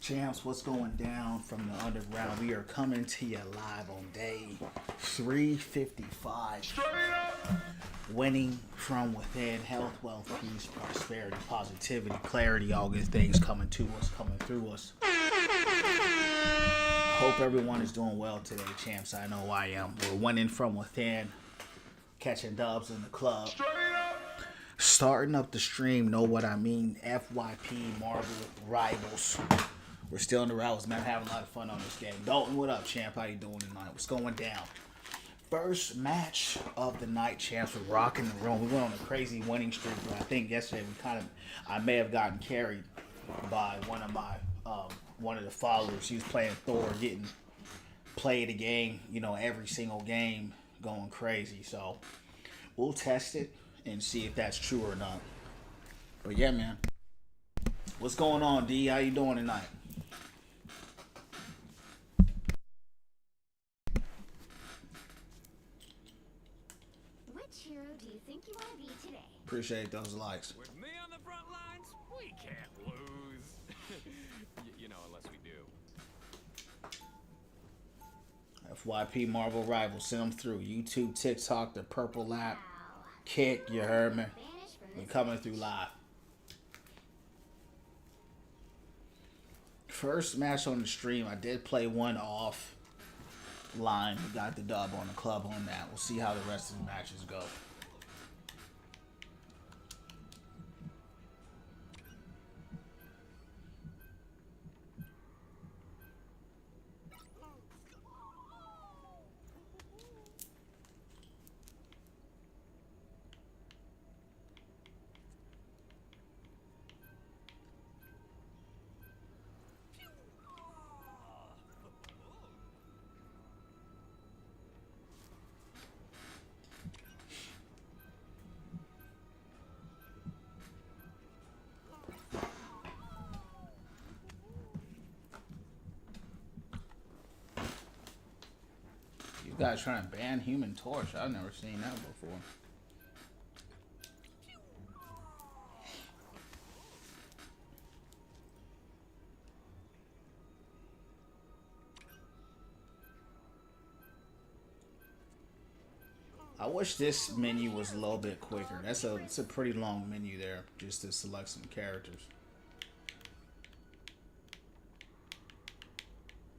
Champs, what's going down from the underground? We are coming to you live on day 355. Winning from within, health, wealth, peace, prosperity, positivity, clarity, all good things coming to us, coming through us. I hope everyone is doing well today, champs. I know I am. We're winning from within, catching dubs in the club. Starting up the stream, know what I mean. FYP, Marvel, Rivals. We're still in the Rivals, man. Having a lot of fun on this game. Dalton, what up, champ? How you doing tonight? What's going down? First match of the night, champs. We're rocking the room. We went on a crazy winning streak, but I think yesterday I may have gotten carried by one of the followers. He was playing Thor, getting played a game, every single game, going crazy. So we'll test it and see if that's true or not. But yeah, man. What's going on, D? How you doing tonight? Which hero do you think you want to be today? Appreciate those likes. With me on the front lines, we can't lose. Unless we do. FYP Marvel Rivals, send them through. YouTube, TikTok, the Purple Lap, Kick, you heard me. We coming through live. First match on the stream, I did play one off line. We got the dub on the club on that. We'll see how the rest of the matches go. You guys trying to ban Human Torch? I've never seen that before. I wish this menu was a little bit quicker. It's a pretty long menu there just to select some characters.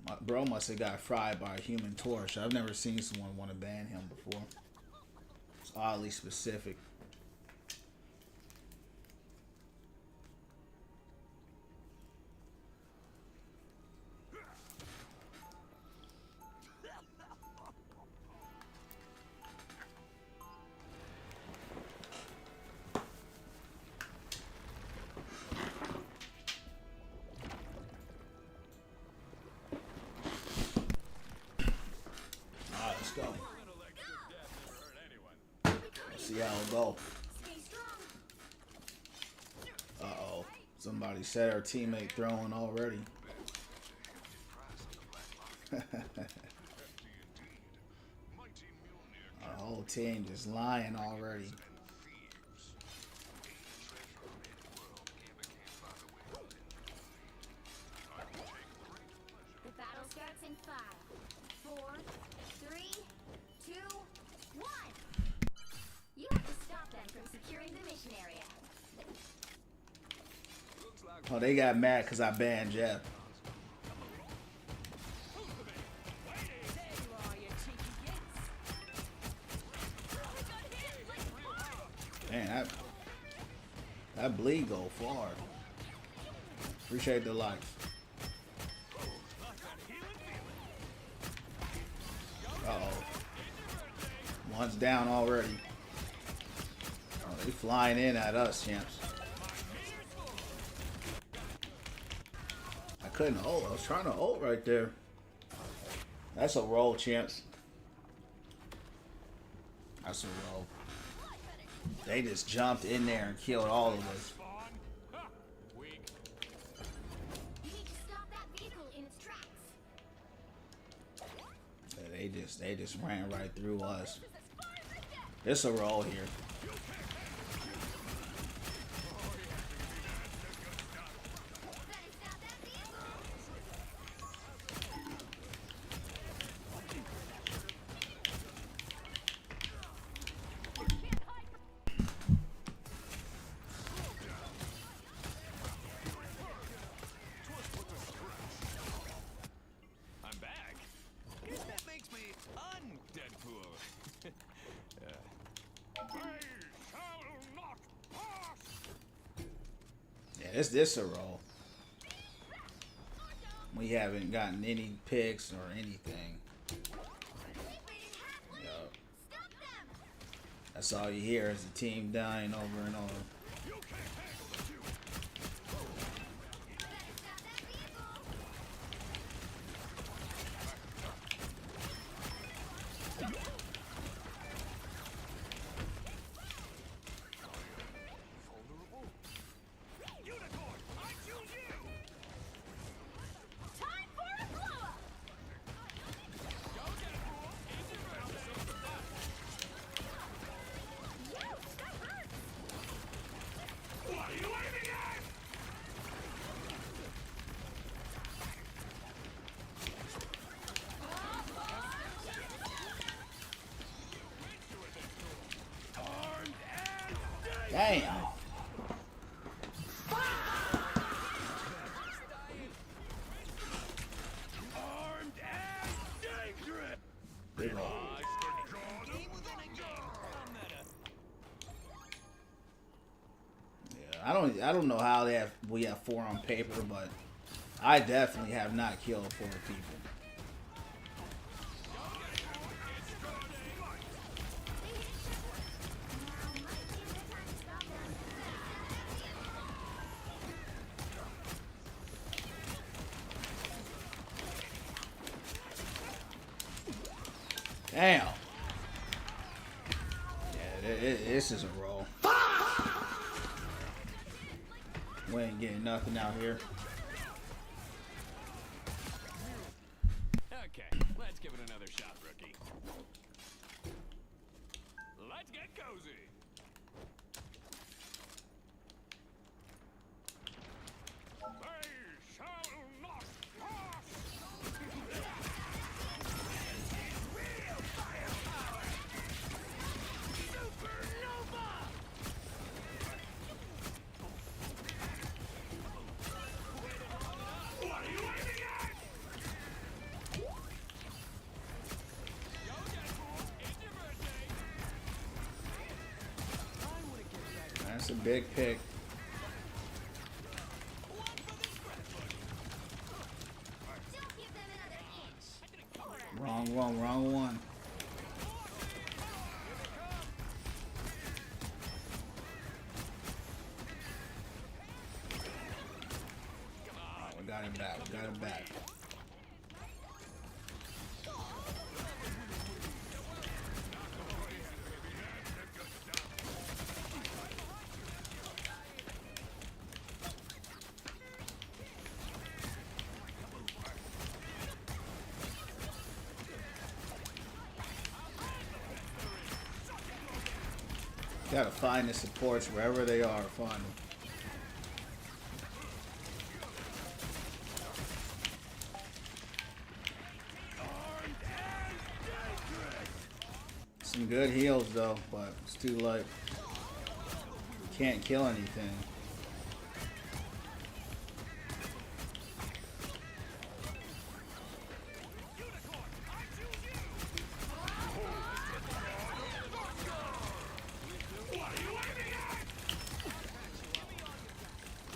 My bro must have got fried by a Human Torch. I've never seen someone want to ban him before. It's oddly specific. See how it go. Uh-oh. Somebody said our teammate throwing already. Our whole team just lying already. The battle starts in 5, 4, 3, 2, 1. You have to stop them from securing the mission area. Oh, they got mad because I banned Jeff. Man, that bleed go far. Appreciate the likes. Uh-oh. One's down already. Oh, they flying in at us, champs. I couldn't ult. I was trying to ult right there. That's a roll, champs. That's a roll. They just jumped in there and killed all of us. You need to stop that vehicle in its tracks. They just ran right through us. It's a roll here. Is this a roll? We haven't gotten any picks or anything. Yup. That's all you hear is the team dying over and over. Damn. Big ol'. Yeah, I don't know how we have 4 on paper, but I definitely have not killed 4 people. Damn. Yeah, this is a roll. We ain't getting nothing out here. Okay, let's give it another shot, rookie. Let's get cozy. They shall not pass. That's a big pick. Don't give them another inch. Wrong one. Oh, we got him back. Gotta find the supports wherever they are. Find them. Some good heals though, but it's too late. Can't kill anything.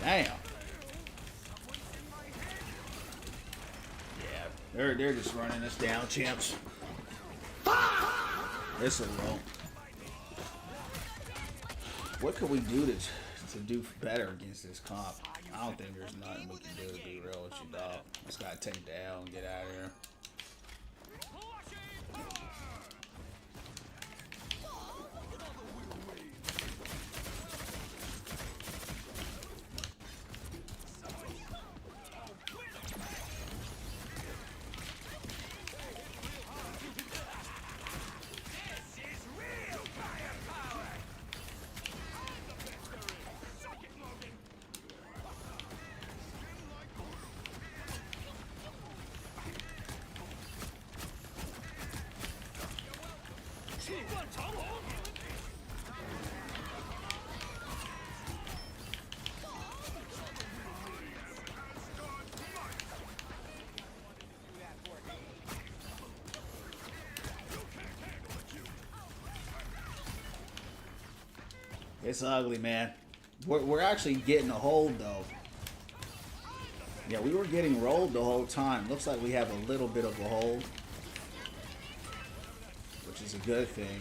Damn. Yeah, they're just running us down, champs. This will roll. What could we do to do better against this comp? I don't think there's nothing we can do to be real with you, dog. Just gotta take the L and get out of here. It's ugly, man. We're actually getting a hold though. Yeah, we were getting rolled the whole time. Looks like we have a little bit of a hold, which is a good thing.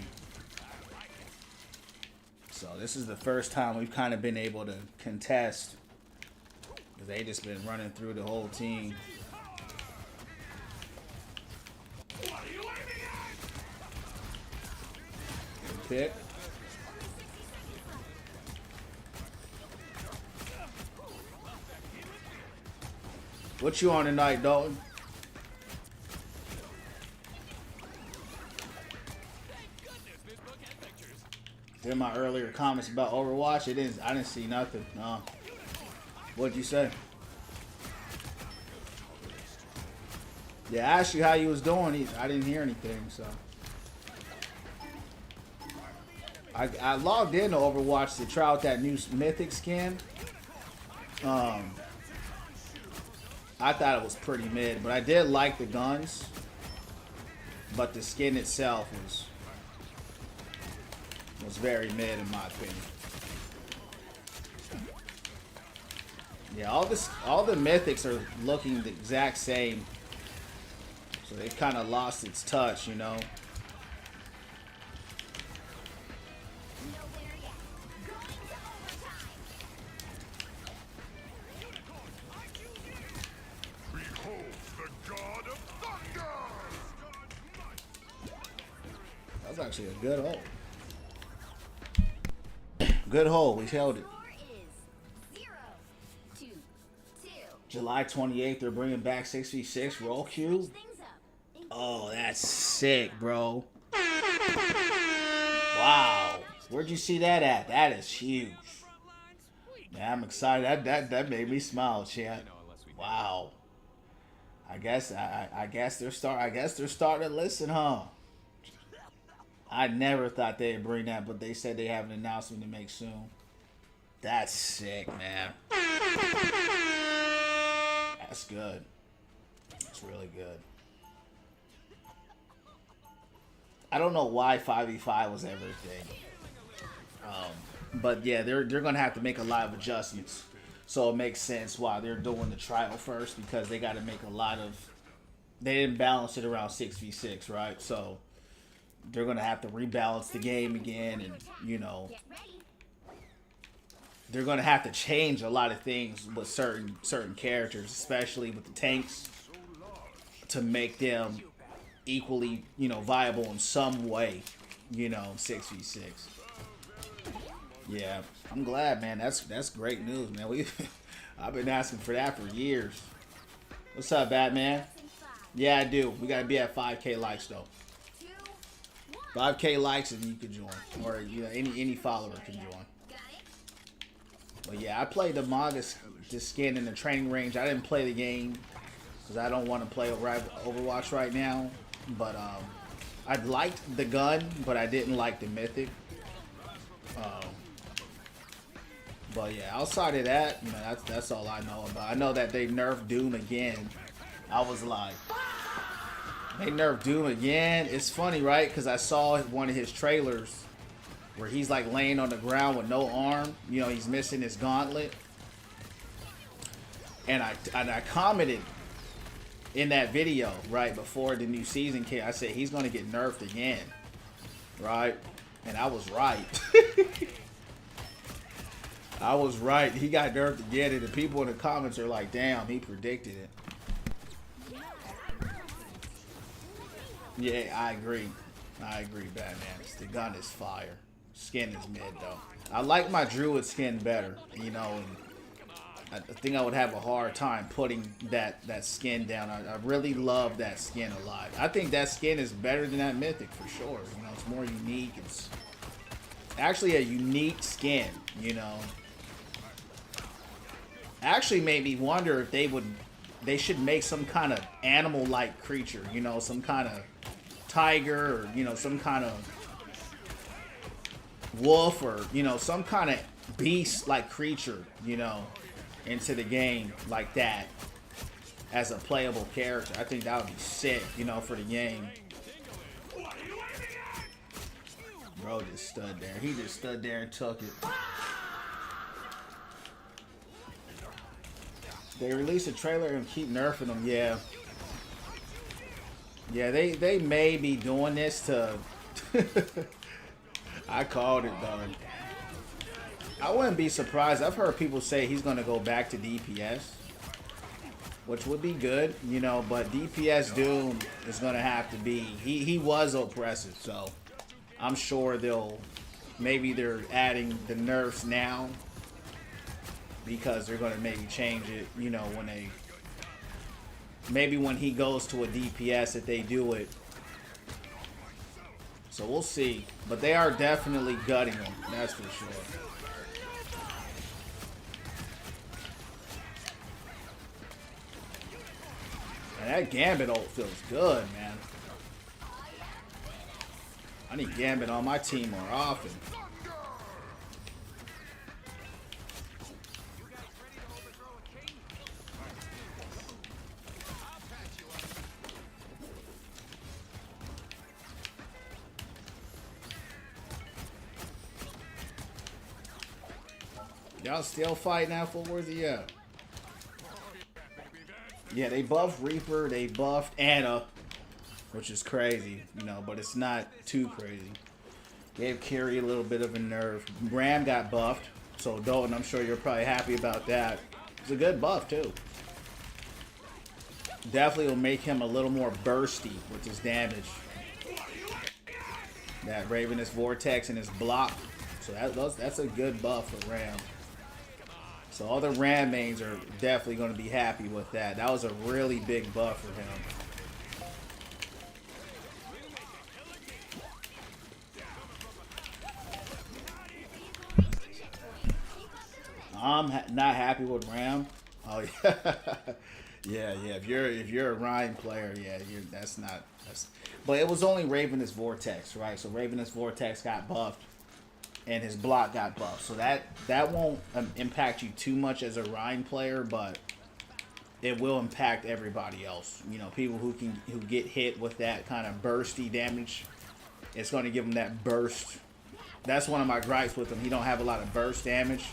So this is the first time we've kind of been able to contest. They just been running through the whole team. Good pick. What you on tonight, Dalton? In my earlier comments about Overwatch, I didn't see nothing. No. What'd you say? Yeah, I asked you how you was doing. I didn't hear anything, so. I logged into Overwatch to try out that new Mythic skin. I thought it was pretty mid, but I did like the guns. But the skin itself was very mid in my opinion. Yeah, all the mythics are looking the exact same. So they've kind of lost its touch, you know. That was actually a good hole. Good hole. We held it. July 28th, they're bringing back 6v6 roll queue. Oh, that's sick, bro. Wow. Where'd you see that at? That is huge. Yeah, I'm excited. That made me smile, chat. Wow. I guess they're starting to listen, huh? I never thought they'd bring that, but they said they have an announcement to make soon. That's sick, man. That's good. That's really good. I don't know why 5v5 was ever a thing. But yeah, they're gonna have to make a lot of adjustments. So it makes sense why they're doing the trial first, because they got to make a lot of. They didn't balance it around 6v6, right? So they're gonna have to rebalance the game again, and you know, they're gonna have to change a lot of things with certain characters, especially with the tanks, to make them equally, you know, viable in some way, you know, 6v6. Yeah, I'm glad, man. That's great news, man. I've been asking for that for years. What's up, Batman? Yeah, I do. We gotta be at 5K likes though. 5K likes and you can join, or you know, any follower can join. But yeah, I played the Magus skin in the training range. I didn't play the game because I don't want to play Overwatch right now. But I liked the gun, but I didn't like the mythic. But yeah, outside of that, you know, that's all I know about. I know that they nerfed Doom again. I was like, they nerfed Doom again. It's funny, right? Because I saw one of his trailers where he's like laying on the ground with no arm. You know, he's missing his gauntlet. And I commented in that video, right, before the new season came. I said, he's going to get nerfed again, right? And I was right. I was right. He got nerfed again, and the people in the comments are like, damn, he predicted it. Yeah, I agree. I agree, Batman. The gun is fire. Skin is mid, though. I like my Druid skin better, you know, and I think I would have a hard time putting that skin down. I really love that skin a lot. I think that skin is better than that Mythic for sure. You know, it's more unique. It's actually a unique skin, you know. Actually made me wonder if they should make some kind of animal-like creature, you know, some kind of tiger, or, you know, some kind of wolf, or, you know, some kind of beast-like creature, you know, into the game like that as a playable character. I think that would be sick, you know, for the game. Bro just stood there. He just stood there and took it. They release a trailer and keep nerfing them. Yeah. Yeah, they may be doing this to... I called it, though. I wouldn't be surprised. I've heard people say he's going to go back to DPS, which would be good, you know, but DPS Doom is going to have to be... He was oppressive, so I'm sure maybe they're adding the nerfs now because they're going to maybe change it, you know, when they... Maybe when he goes to a DPS that they do it. So we'll see. But they are definitely gutting him, that's for sure. And that Gambit ult feels good, man. I need Gambit on my team more often. Y'all still fighting out for where's he at? Yeah, they buffed Reaper, they buffed Anna, which is crazy, you know, but it's not too crazy. Gave Carrie a little bit of a nerve. Ram got buffed, so Dalton, I'm sure you're probably happy about that. It's a good buff too. Definitely will make him a little more bursty with his damage. That Ravenous Vortex and his block, so that's a good buff for Ram. So all the Ram mains are definitely going to be happy with that. That was a really big buff for him. I'm not happy with Ram. Oh yeah, yeah. If you're a Ryan player, yeah, that's. But it was only Ravenous Vortex, right? So Ravenous Vortex got buffed, and his block got buffed. So that won't impact you too much as a Ryan player, but it will impact everybody else. You know, people who get hit with that kind of bursty damage. It's going to give him that burst. That's one of my gripes with him. He don't have a lot of burst damage,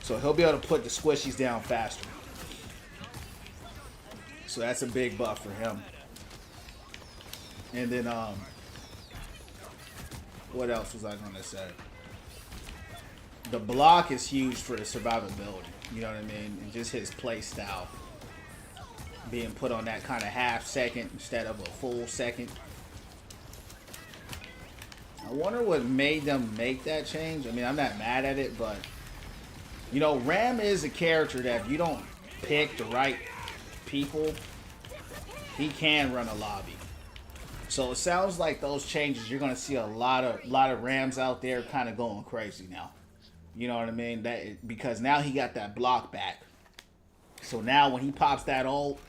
so he'll be able to put the squishies down faster. So that's a big buff for him. And then what else was I going to say? The block is huge for the survivability. You know what I mean? And just his play style. Being put on that kind of half second instead of a full second. I wonder what made them make that change. I mean, I'm not mad at it, but... You know, Ram is a character that if you don't pick the right people, he can run a lobby. So it sounds like those changes, you're going to see a lot of Rams out there kind of going crazy now. You know what I mean? Because now he got that block back. So now when he pops that ult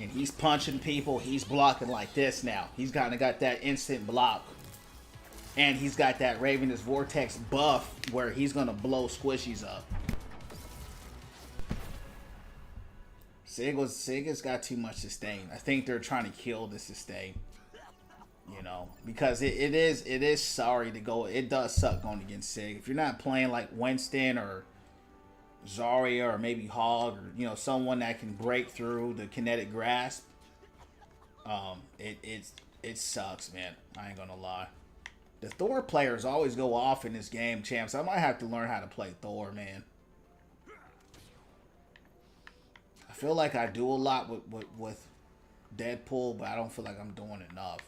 and he's punching people, he's blocking like this now. He's kind of got that instant block. And he's got that Ravenous Vortex buff where he's going to blow squishies up. Sig has got too much sustain. I think they're trying to kill the sustain. You know, because it is sorry to go. It does suck going against Sig. If you're not playing like Winston or Zarya or maybe Hog or, you know, someone that can break through the kinetic grasp, it sucks, man. I ain't gonna lie. The Thor players always go off in this game, champs. I might have to learn how to play Thor, man. I feel like I do a lot with Deadpool, but I don't feel like I'm doing enough.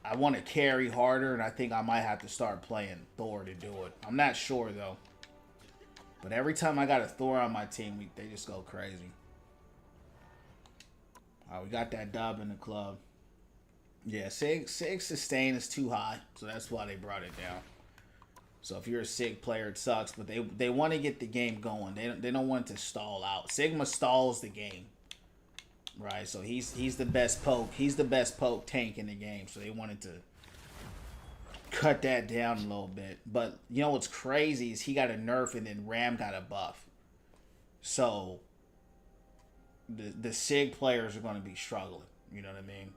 I want to carry harder, and I think I might have to start playing Thor to do it. I'm not sure, though. But every time I got a Thor on my team, they just go crazy. All right, we got that dub in the club. Yeah, Sig sustain is too high, so that's why they brought it down. So if you're a Sig player, it sucks, but they want to get the game going. They don't want it to stall out. Sigma stalls the game, right? So he's the best poke. He's the best poke tank in the game. So they wanted to cut that down a little bit. But you know what's crazy is he got a nerf and then Ram got a buff. So the Sig players are going to be struggling. You know what I mean?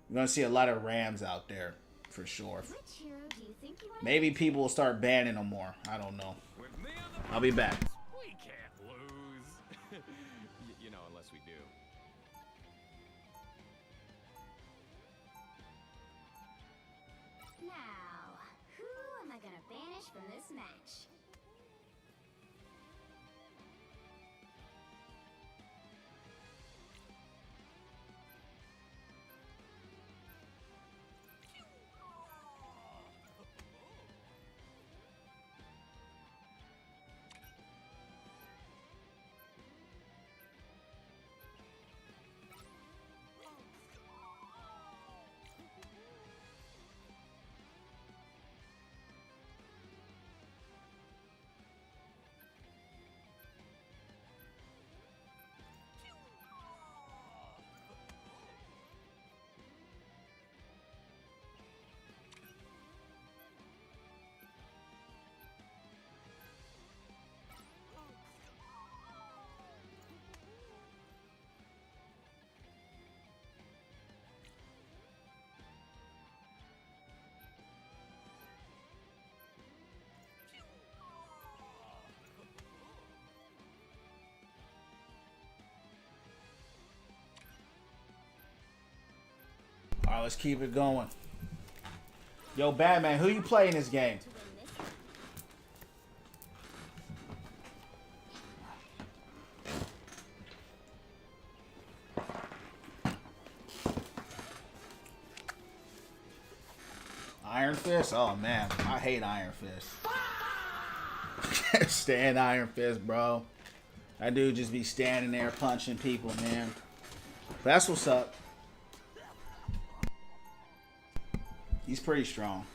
You're going to see a lot of Rams out there, for sure. Maybe people will start banning them more. I don't know. I'll be back. from this match. All right, let's keep it going. Yo, Batman, who you play in this game? To win this Iron Fist? Oh, man. I hate Iron Fist. Can't stand Iron Fist, bro. That dude just be standing there punching people, man. That's what's up. He's pretty strong.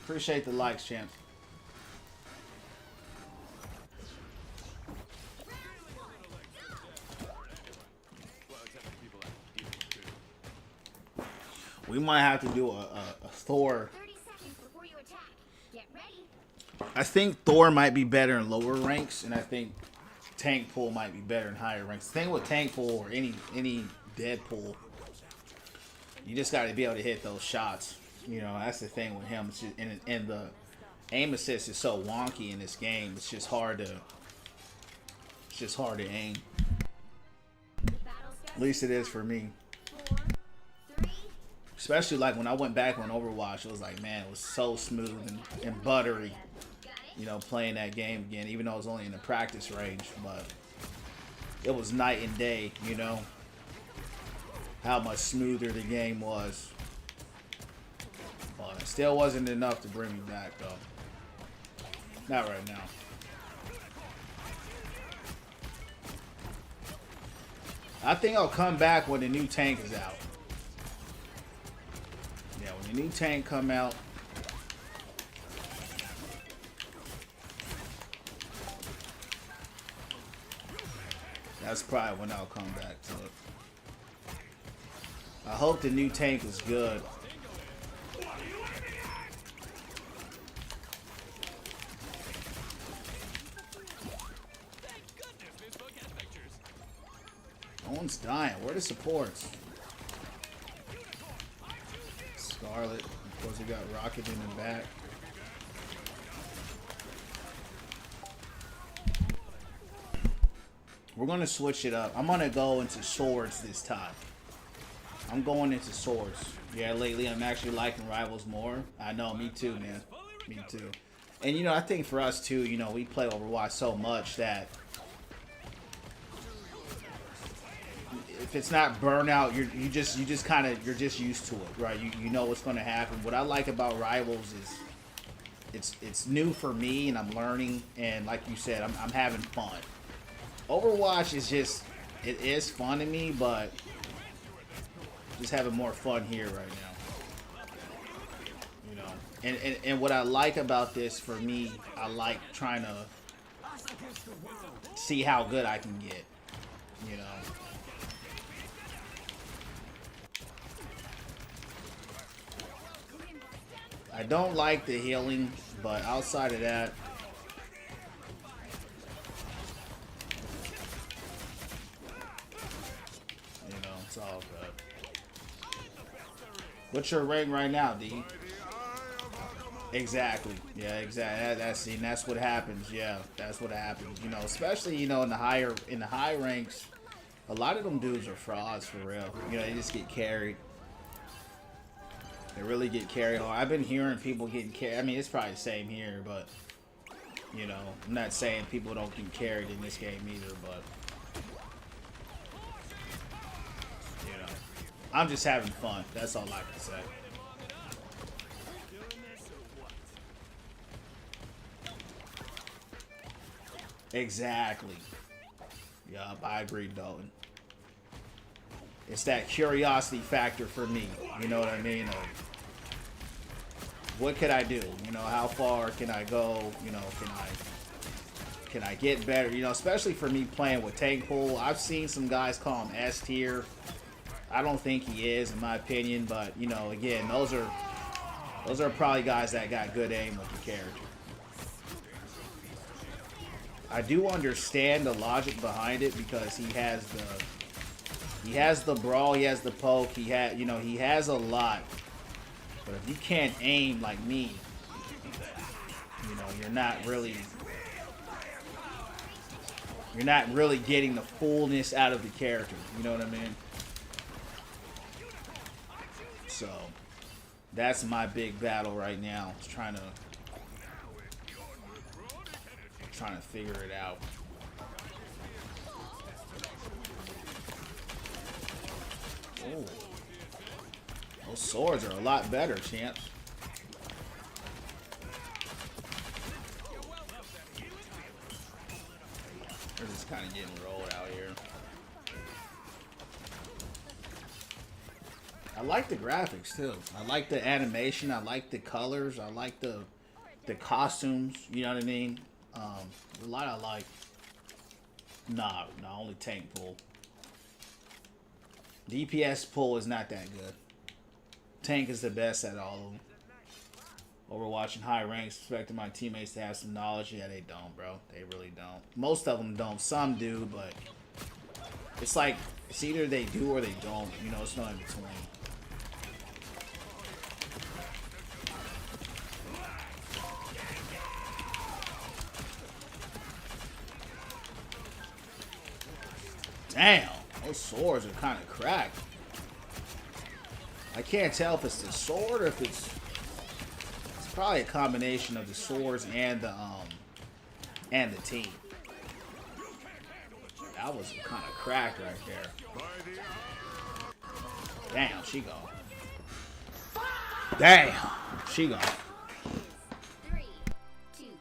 Appreciate the likes, champs. We might have to do a Thor. 30 seconds before you attack. Get ready. I think Thor might be better in lower ranks, and I think Tankpool might be better in higher ranks. The thing with Tankpool or any Deadpool, you just got to be able to hit those shots. You know, that's the thing with him. It's just, and the aim assist is so wonky in this game. It's just hard to aim. The battle starts. At least it is for me. 4, 3, Especially like when I went back on Overwatch, it was like, man, it was so smooth and buttery. got it? You know, playing that game again, even though it was only in the practice range, but it was night and day, you know, how much smoother the game was. But it still wasn't enough to bring me back, though. Not right now. I think I'll come back when the new tank is out. Yeah, when the new tank come out. That's probably when I'll come back to it. I hope the new tank is good. No one's dying. Where are the supports? Scarlet. Of course, we got Rocket in the back. We're going to switch it up. I'm going to go into swords this time. I'm going into swords. Yeah, lately I'm actually liking Rivals more. I know, me too, man. Me too. And, you know, I think for us, too, you know, we play Overwatch so much that if it's not burnout, you're just used to it, right? You know what's going to happen. What I like about Rivals is it's new for me, and I'm learning, and like you said, I'm having fun. Overwatch is just, it is fun to me, but just having more fun here right now. You know, and what I like about this for me, I like trying to see how good I can get. You know. I don't like the healing, but outside of that, you know, it's all good. What's your rank right now, D? Exactly. Yeah, exactly. That's what happens. Yeah, that's what happens. You know, especially, you know, in the high ranks, a lot of them dudes are frauds for real. You know, they just get carried. They really get carried on. I've been hearing people getting carried. I mean, it's probably the same here, but you know, I'm not saying people don't get carried in this game either, but you know, I'm just having fun. That's all I can say. Exactly. Yup, I agree, Dalton. It's that curiosity factor for me. You know what I mean? What could I do? You know, how far can I go? You know, can I get better? You know, especially for me playing with Tankpool. I've seen some guys call him S tier. I don't think he is, in my opinion. But you know, again, those are probably guys that got good aim with the character. I do understand the logic behind it because he has the brawl, he has the poke, he has a lot. But if you can't aim like me, you know, you're not really getting the fullness out of the character. You know what I mean? So that's my big battle right now. It's trying to figure it out. Oh, those swords are a lot better, champs. They're just kind of getting rolled out here. I like the graphics too. I like the animation. I like the colors. I like the costumes. You know what I mean? A lot I like. Nah, only Tankpool. DPS pool is not that good. Tank is the best at all of them. Overwatch in high ranks, expecting my teammates to have some knowledge. Yeah, they don't, bro. They really don't. Most of them don't. Some do, but it's like, it's either they do or they don't. You know, it's not in between. Damn, those swords are kind of cracked. I can't tell if it's the sword or if it's probably a combination of the swords and the team. That was kind of cracked right there. Damn, she gone. Damn, she gone. 3, 2, 0.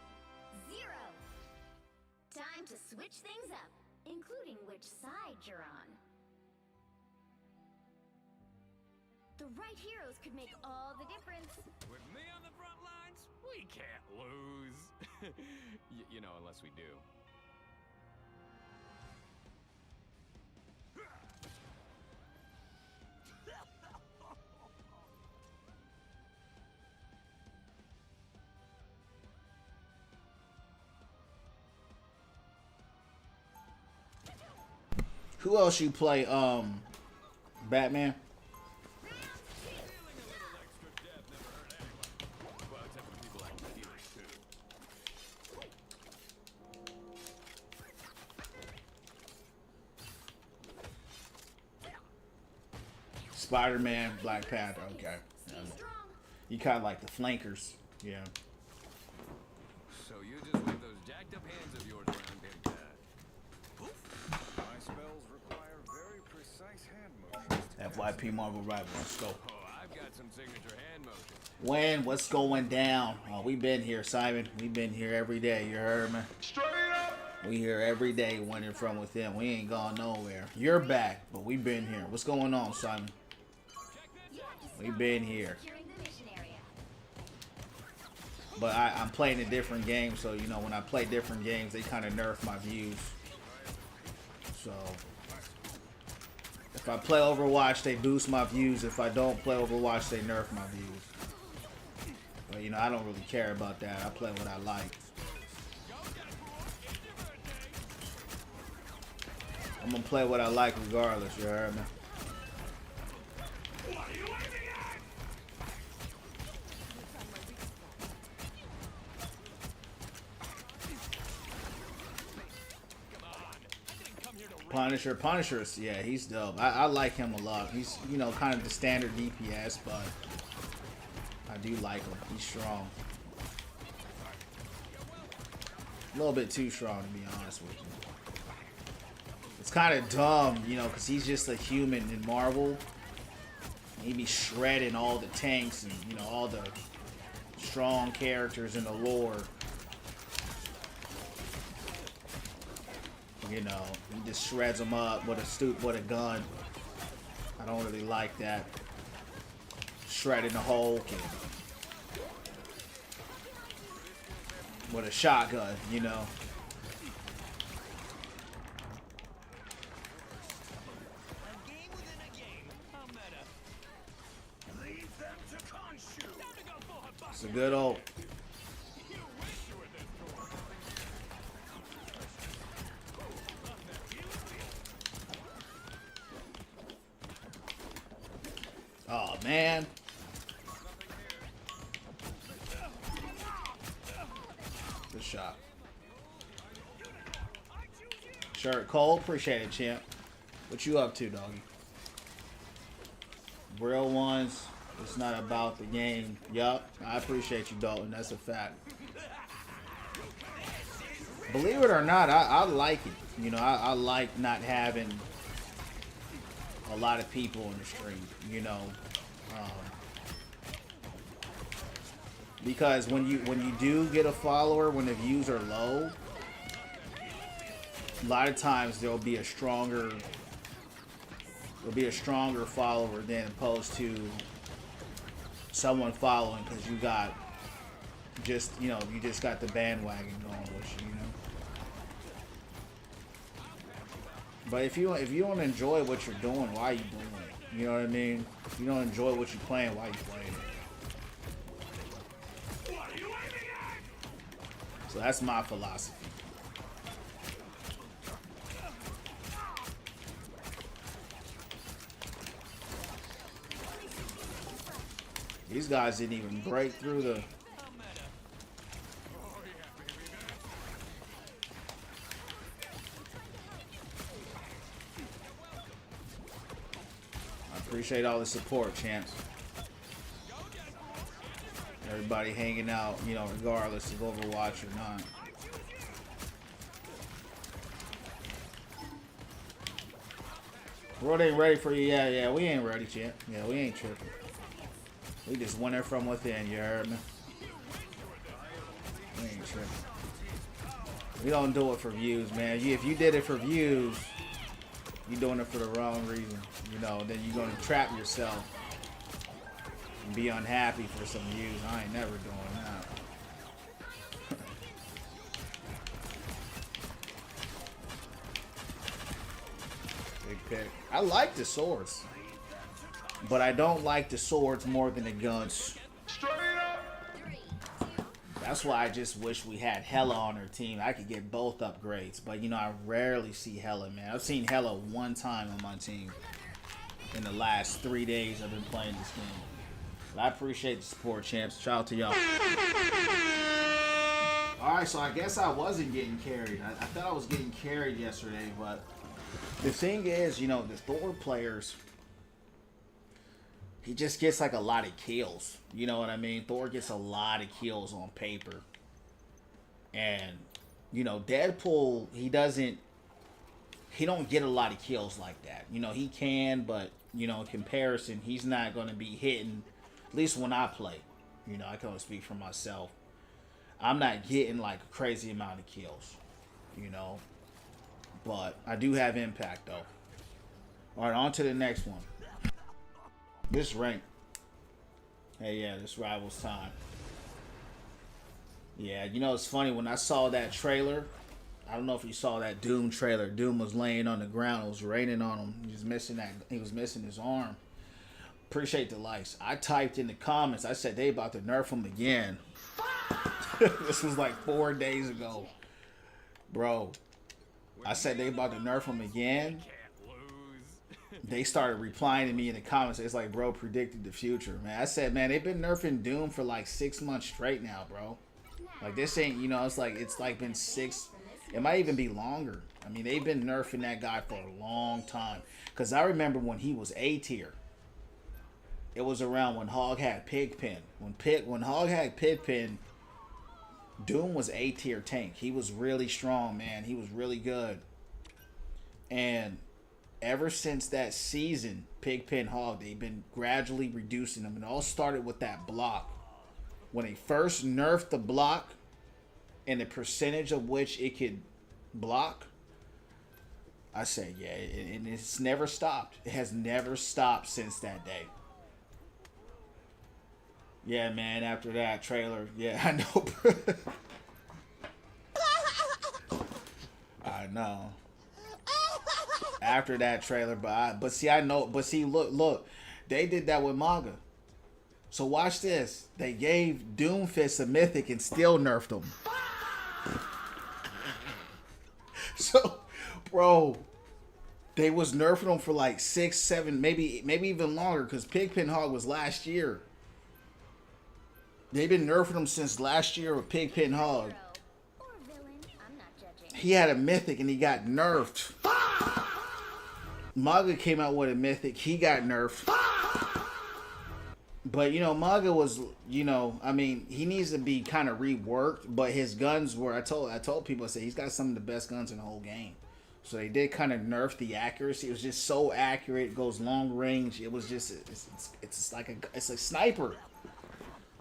Time to switch things up, including which side you're on. The right heroes could make all the difference. With me on the front lines, we can't lose. You know, unless we do. Who else you play? Batman? Spider-Man, Black Panther. Okay. You kind of like the flankers. Yeah. So you just wave those jacked up hands of yours around, Big Cat. My spells require very precise hand motions. FYP Marvel Rival. Let's go. Oh, I've got some signature hand motions. When? What's going down? Oh, we've been here, Simon. We've been here every day. You heard me? Straight up! We here every day winning from within. We ain't gone nowhere. You're back, but we've been here. What's going on, Simon? We've been here. Securing the mission area. But I'm playing a different game, so, you know, when I play different games, they kind of nerf my views. So, if I play Overwatch, they boost my views. If I don't play Overwatch, they nerf my views. But, you know, I don't really care about that. I play what I like. I'm gonna play what I like regardless, you heard me? Punisher, yeah, he's dope. I like him a lot. He's, you know, kind of the standard DPS, but do like him. He's strong. A little bit too strong, to be honest with you. It's kind of dumb, you know, because he's just a human in Marvel. He be shredding all the tanks and, you know, all the strong characters in the lore. You know, he just shreds them up with a gun. I don't really like that. Shredding the Hulk and with a shotgun, you know. It's a good old. Oh man. Good shot. Shirt Cole, appreciate it, champ. What you up to, doggy? Real ones. It's not about the game. Yup, I appreciate you, Dalton. That's a fact. Believe it or not, I like it. You know, I like not having a lot of people on the stream. You know, because when you do get a follower, when the views are low, a lot of times there'll be a stronger follower than opposed to someone following because you got just, you know, you just got the bandwagon going with you, you know. But if you don't enjoy what you're doing, why are you doing it? You know what I mean? If you don't enjoy what you're playing, why are you playing it? So that's my philosophy. These guys didn't even break through the... I appreciate all the support, champs. Everybody hanging out, you know, regardless of Overwatch or not. World ain't ready for you. Yeah, we ain't ready, champ. Yeah, we ain't tripping. We just winning from within, you heard me? We ain't tripping. We don't do it for views, man. If you did it for views, you're doing it for the wrong reason. You know, then you're going to trap yourself and be unhappy for some views. I ain't never doing that. Big pick. I like the swords. But I don't like the swords more than the guns. That's why I just wish we had Hella on our team. I could get both upgrades. But, you know, I rarely see Hella, man. I've seen Hella one time on my team in the last 3 days I've been playing this game. But I appreciate the support, champs. Shout out to y'all. Alright, so I guess I wasn't getting carried. I thought I was getting carried yesterday. But the thing is, you know, the Thor players... He just gets like a lot of kills. You know what I mean? Thor gets a lot of kills on paper. And, you know, Deadpool, he don't get a lot of kills like that. You know, he can, but, you know, in comparison, he's not going to be hitting, at least when I play. You know, I can only speak for myself. I'm not getting like a crazy amount of kills, you know. But I do have impact, though. All right, on to the next one. This rank. Hey, yeah, this Rivals time. Yeah, you know, it's funny. When I saw that trailer, I don't know if you saw that Doom trailer. Doom was laying on the ground. It was raining on him. He was missing his arm. Appreciate the likes. I typed in the comments. I said, they about to nerf him again. This was like 4 days ago. Bro, I said they about to nerf him again. They started replying to me in the comments. It's like, bro, predicted the future, man. I said, man, they've been nerfing Doom for like 6 months straight now, bro. Like, this ain't, you know, it's like been 6. It might even be longer. I mean, they've been nerfing that guy for a long time. Because I remember when he was A tier. It was around when Hog had Pigpen. When Hog had Pigpen, Doom was A tier tank. He was really strong, man. He was really good. And ever since that season, Pigpen Hog, they've been gradually reducing them. It all started with that block. When they first nerfed the block and the percentage of which it could block, I say, yeah, and it's never stopped. It has never stopped since that day. Yeah, man, after that trailer, yeah, I know. I know. After that trailer, but see, I know, but see, look, they did that with manga. So watch this. They gave Doomfist a mythic and still nerfed him. So, bro, they was nerfing him for like 6, 7, maybe even longer, because Pigpen Hog was last year. They've been nerfing him since last year with Pigpen Hog. Or villain, I'm not judging. He had a mythic and he got nerfed. Maga came out with a mythic. He got nerfed. But, you know, Maga was, you know, I mean, he needs to be kind of reworked. But his guns were, I told people, I said, he's got some of the best guns in the whole game. So they did kind of nerf the accuracy. It was just so accurate. It goes long range. It was just, it's like it's a sniper.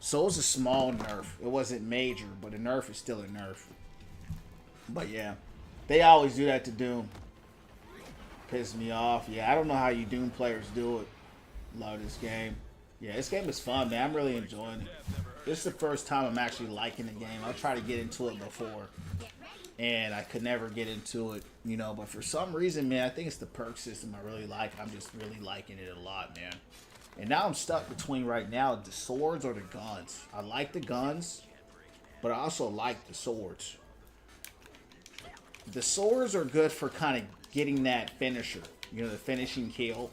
So it was a small nerf. It wasn't major, but a nerf is still a nerf. But yeah, they always do that to Doom. Piss me off. Yeah, I don't know how you Doom players do it. Love this game. Yeah, this game is fun, man. I'm really enjoying it. This is the first time I'm actually liking the game. I tried to get into it before, and I could never get into it, you know. But for some reason, man, I think it's the perk system I really like. I'm just really liking it a lot, man. And now I'm stuck between right now the swords or the guns. I like the guns, but I also like the swords. The swords are good for kind of getting that finisher, you know, the finishing kill.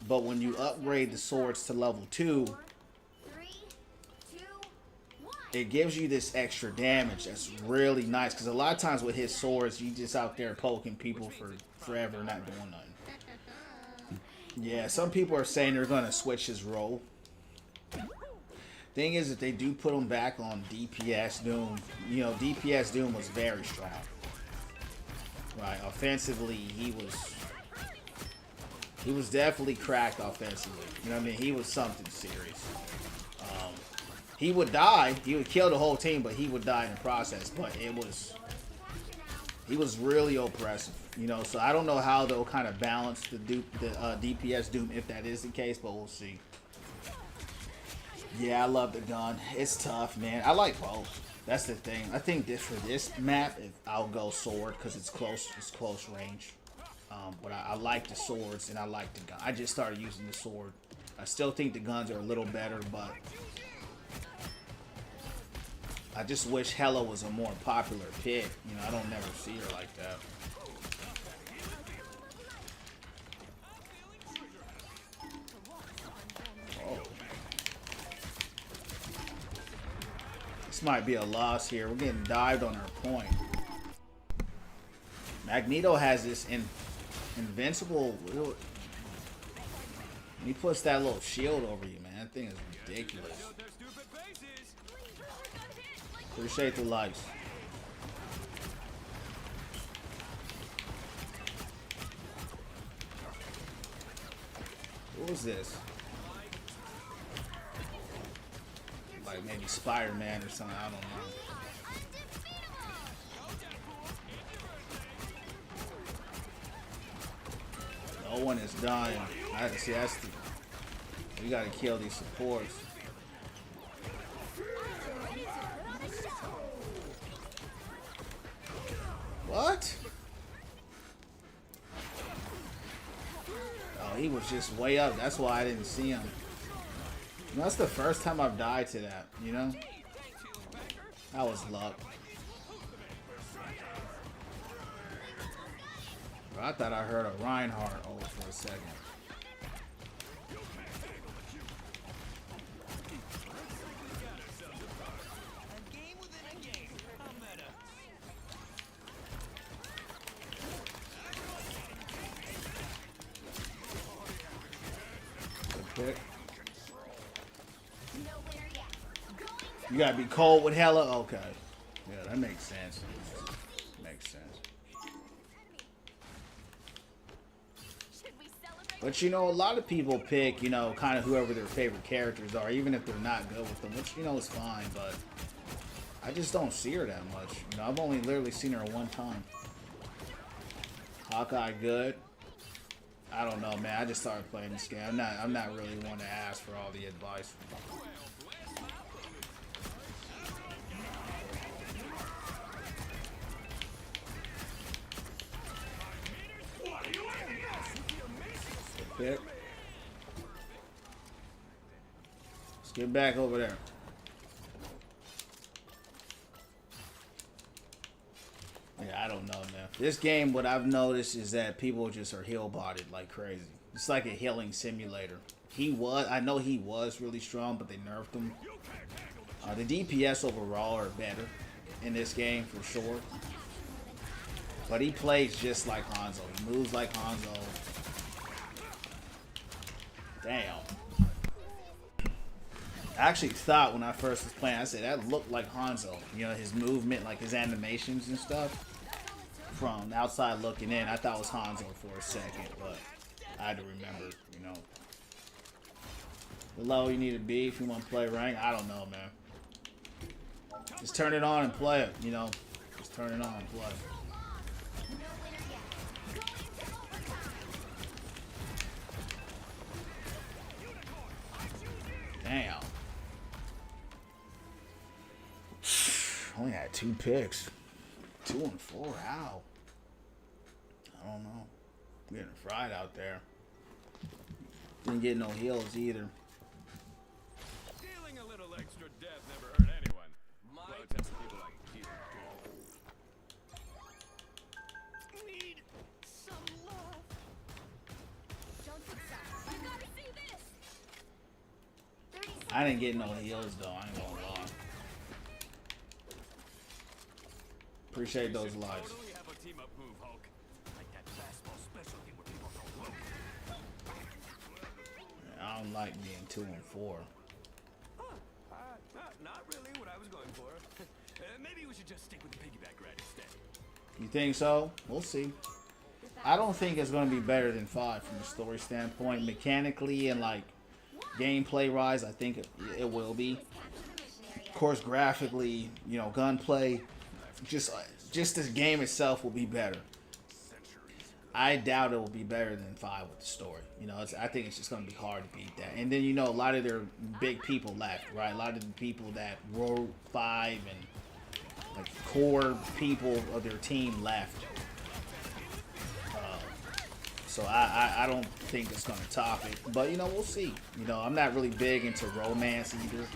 But when you upgrade the swords to level 2, 3, 2, 1. it gives you this extra damage. That's really nice, because a lot of times with his swords, you just out there poking people for forever, not doing nothing. Yeah, some people are saying they're going to switch his role. Thing is that they do put him back on DPS Doom. You know, DPS Doom was very strong. Right, offensively, he was definitely cracked offensively. You know what I mean? He was something serious. He would die. He would kill the whole team, but he would die in the process. But he was really oppressive. You know, so I don't know how they'll kind of balance the DPS Doom if that is the case, but we'll see. Yeah, I love the gun. It's tough, man. I like both. That's the thing. I think that for this map, I'll go sword because it's close range. But I like the swords and I like the gun. I just started using the sword. I still think the guns are a little better, but I just wish Hela was a more popular pick. You know, I don't never see her like that. Oh. This might be a loss here. We're getting dived on our point. Magneto has this invincible. He puts that little shield over you, man. That thing is ridiculous. Appreciate the likes. What was this? Like maybe Spider-Man or something. I don't know. No one is dying. See, that's the. We gotta kill these supports. What? Oh, he was just way up. That's why I didn't see him. That's the first time I've died to that, you know? That was luck. Bro, I thought I heard a Reinhardt ult for a second. Good pick. You gotta be cold with hella? Okay. Yeah, that makes sense. Makes sense. Should we celebrate? But you know, a lot of people pick, you know, kind of whoever their favorite characters are, even if they're not good with them, which, you know, is fine, but I just don't see her that much. You know, I've only literally seen her one time. Hawkeye good. I don't know, man. I just started playing this game. I'm not really one to ask for all the advice. Pick. Let's get back over there. Yeah, I don't know, man. This game, what I've noticed is that people just are heal-botted like crazy. It's like a healing simulator. I know he was really strong, but they nerfed him. The DPS overall are better in this game for sure. But he plays just like Hanzo. He moves like Hanzo. Damn. I actually thought when I first was playing, I said that looked like Hanzo. You know, his movement, like his animations and stuff. From outside looking in, I thought it was Hanzo for a second, but I had to remember, you know. The level you need to be if you want to play rank, I don't know, man. Just turn it on and play it, you know. Just turn it on and play. Damn. Only had 2 picks. 2 and 4. How? I don't know. I'm getting fried out there. Didn't get no heals either. Dealing a little extra death never hurt anyone. Well, except for people like you. Need some love. Don't fix that. You gotta see this. 30 seconds. I didn't get no heals though. I ain't gonna lie. Appreciate those likes. Totally have a team-up move, Hulk. Like that fastball special thing where people go low. I don't like being 2 and 4. Not really what I was going for. Maybe we should just stick with the piggyback ride instead. You think so? We'll see. I don't think it's going to be better than 5 from a story standpoint. Mechanically and like gameplay wise, I think it will be. Of course, graphically, you know, gunplay, just the game itself will be better. I doubt it will be better than 5 with the story. You know, I think it's just going to be hard to beat that. And then, you know, a lot of their big people left, right? A lot of the people that wrote 5 and like core people of their team left. So I don't think it's going to top it. But, you know, we'll see. You know, I'm not really big into romance either.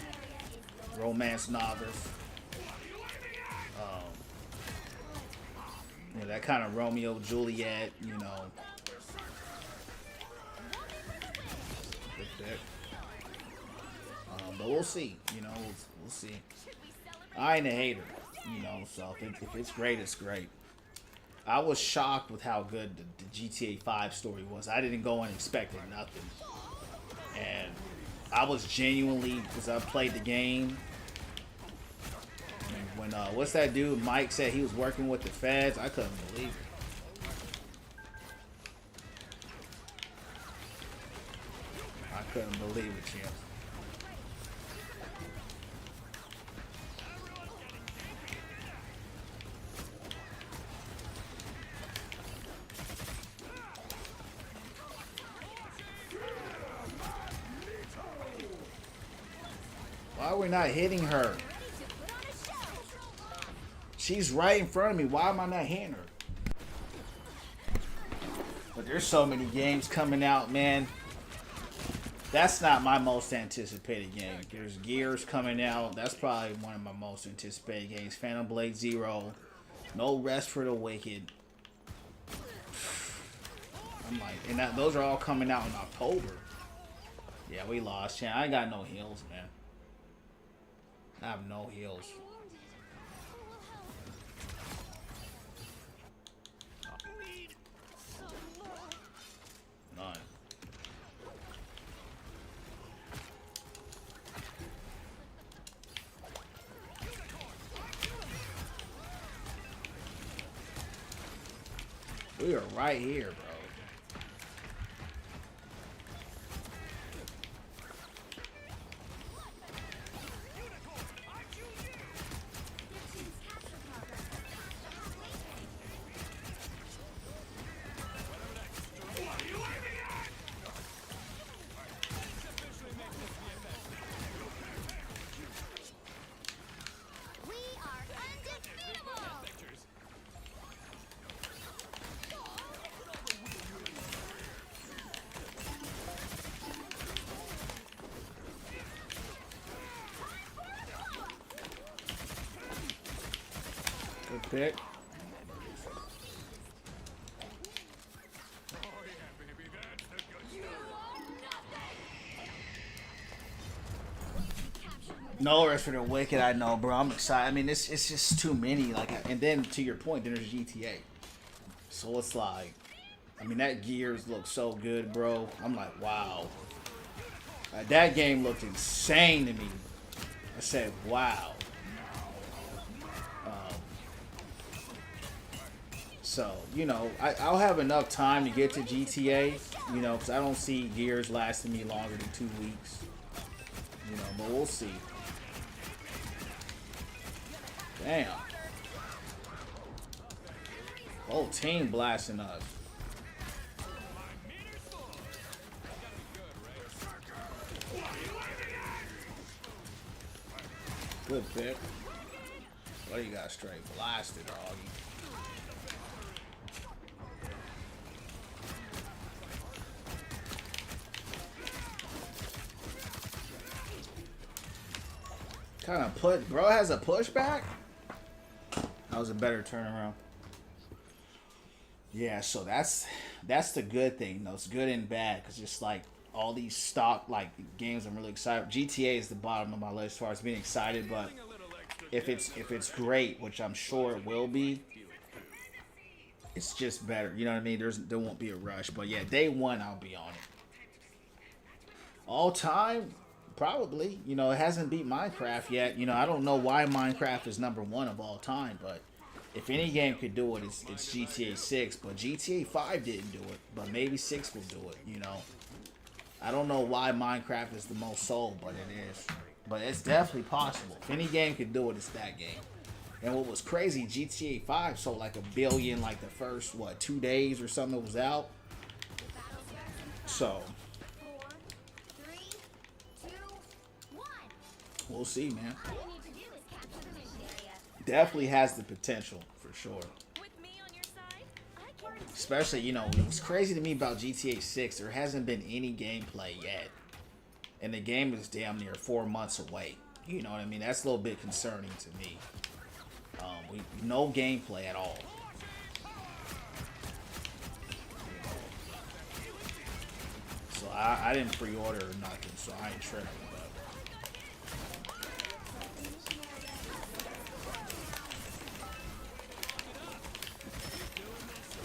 Romance novels. You know, that kind of Romeo Juliet, you know. But we'll see. You know, we'll see. I ain't a hater. You know, so if it's great, it's great. I was shocked with how good the GTA 5 story was. I didn't go in expecting nothing. And I was genuinely, because I played the game. And when, what's that dude, Mike, said he was working with the feds, I couldn't believe it. I couldn't believe it, champ. Why are we not hitting her? She's right in front of me. Why am I not hitting her? But there's so many games coming out, man. That's not my most anticipated game. There's Gears coming out. That's probably one of my most anticipated games. Phantom Blade Zero. No Rest for the Wicked. I'm like, and those are all coming out in October. Yeah, we lost. I ain't got no heals, man. I have no heals. None. We are right here, bro. We are undefeatable! Good pick. No rest for the wicked. I know, bro. I'm excited. I mean, it's just too many. Like, and then to your point, then there's GTA. So it's like, I mean, that Gears looks so good, bro. I'm like, wow. That game looked insane to me. I said, wow. So, you know, I'll have enough time to get to GTA, you know, because I don't see Gears lasting me longer than 2 weeks. You know, but we'll see. Damn. Whole team blasting us. Good pick. Well, you got straight blasted, Augie. Kind of put, bro has a pushback. That was a better turnaround. Yeah, so that's the good thing. You know, it's good and bad because just like all these stock like games, I'm really excited. GTA is the bottom of my list as far as being excited, but if it's great, which I'm sure it will be, it's just better. You know what I mean? There won't be a rush, but yeah, day one I'll be on it. All time. Probably, you know, it hasn't beat Minecraft yet. You know, I don't know why Minecraft is #1 of all time, but if any game could do it, it's GTA 6. But GTA 5 didn't do it, but maybe 6 will do it, you know. I don't know why Minecraft is the most sold, but it is. But it's definitely possible. If any game could do it, it's that game. And what was crazy, GTA 5 sold like 1 billion like the first, 2 days or something it was out. So... we'll see, man. Definitely has the potential, for sure. Especially, you know, what's crazy to me about GTA 6, there hasn't been any gameplay yet. And the game is damn near 4 months away. You know what I mean? That's a little bit concerning to me. No gameplay at all. So I didn't pre-order or nothing, so I ain't tripping.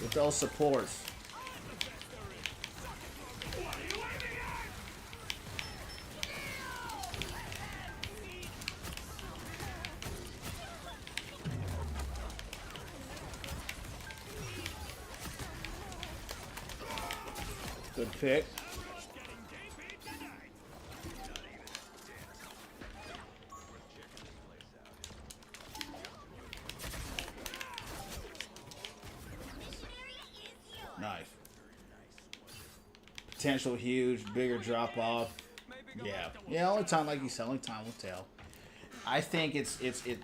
With those supports. Good pick. Nice. Potential huge, bigger drop off. Yeah. Only time, like you said, only time will tell. I think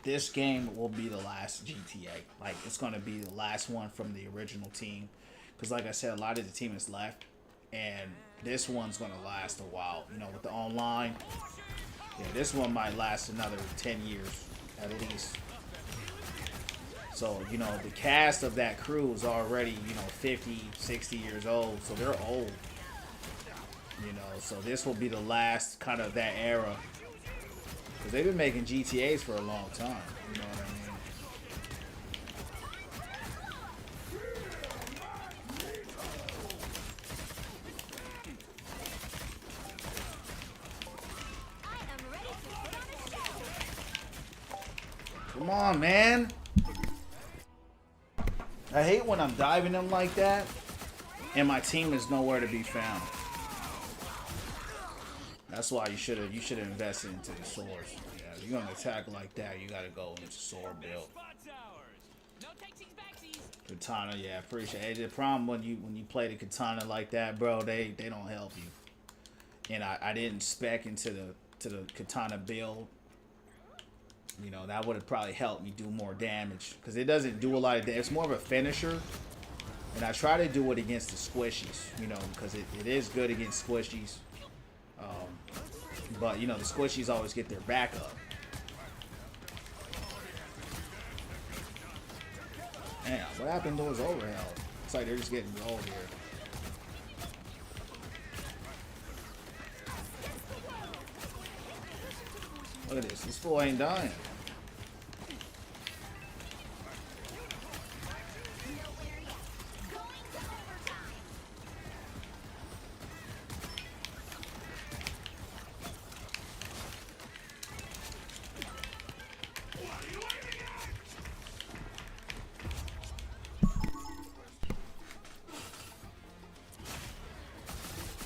this game will be the last GTA. Like it's gonna be the last one from the original team, because like I said, a lot of the team is left, and this one's gonna last a while. You know, with the online. Yeah, this one might last another 10 years at least. So, you know, the cast of that crew is already, you know, 50, 60 years old. So they're old. You know, so this will be the last kind of that era. Because they've been making GTAs for a long time. You know what I mean? Come on, man. I hate when I'm diving them like that, and my team is nowhere to be found. That's why you should have invested into the swords. Yeah, if you're gonna attack like that, you gotta go into sword build. Katana, yeah, appreciate it. The problem when you play the katana like that, bro, they don't help you. And I didn't spec into the katana build. You know, that would have probably helped me do more damage. Because it doesn't do a lot of damage. It's more of a finisher. And I try to do it against the squishies, you know, because it is good against squishies. But, you know, the squishies always get their back up. Damn, what happened to his overhead? It's like they're just getting rolled here. Look at this. This fool ain't dying.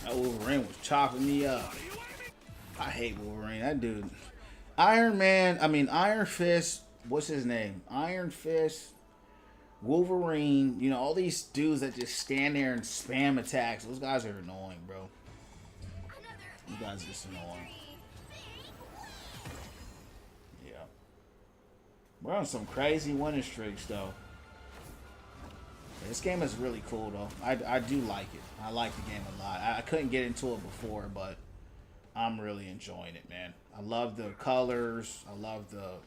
That Wolverine was chopping me up. I hate Wolverine. That dude. Iron Fist, what's his name? Iron Fist, Wolverine, you know, all these dudes that just stand there and spam attacks. Those guys are annoying, bro. You guys are just annoying. Yeah. We're on some crazy winning streaks, though. This game is really cool, though. I do like it. I like the game a lot. I couldn't get into it before, but I'm really enjoying it, man. I love the colors. I love the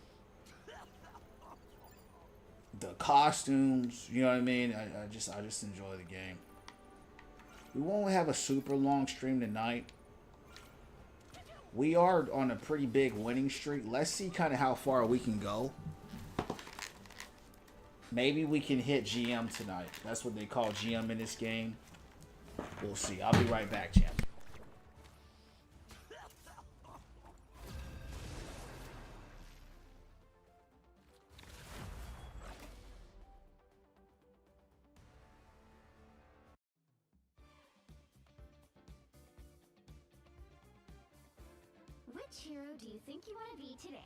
costumes. You know what I mean? I just enjoy the game. We won't have a super long stream tonight. We are on a pretty big winning streak. Let's see kind of how far we can go. Maybe we can hit GM tonight. That's what they call GM in this game. We'll see. I'll be right back, champ. Which hero do you think you want to be today?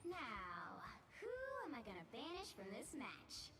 Now, who am I gonna banish from this match?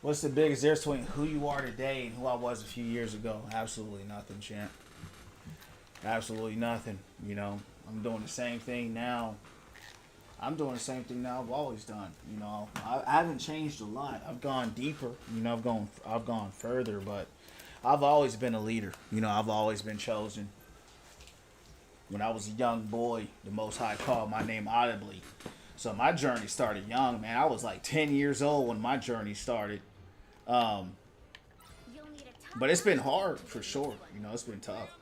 What's the biggest difference between who you are today and who I was a few years ago? Absolutely nothing, champ. Absolutely nothing. You know, I'm doing the same thing now. I'm doing the same thing now I've always done. You know, I haven't changed a lot. I've gone deeper. You know, I've gone further, but I've always been a leader. You know, I've always been chosen. When I was a young boy, the Most High called my name audibly. So my journey started young, man. I was like 10 years old when my journey started. But it's been hard for sure. You know, it's been tough.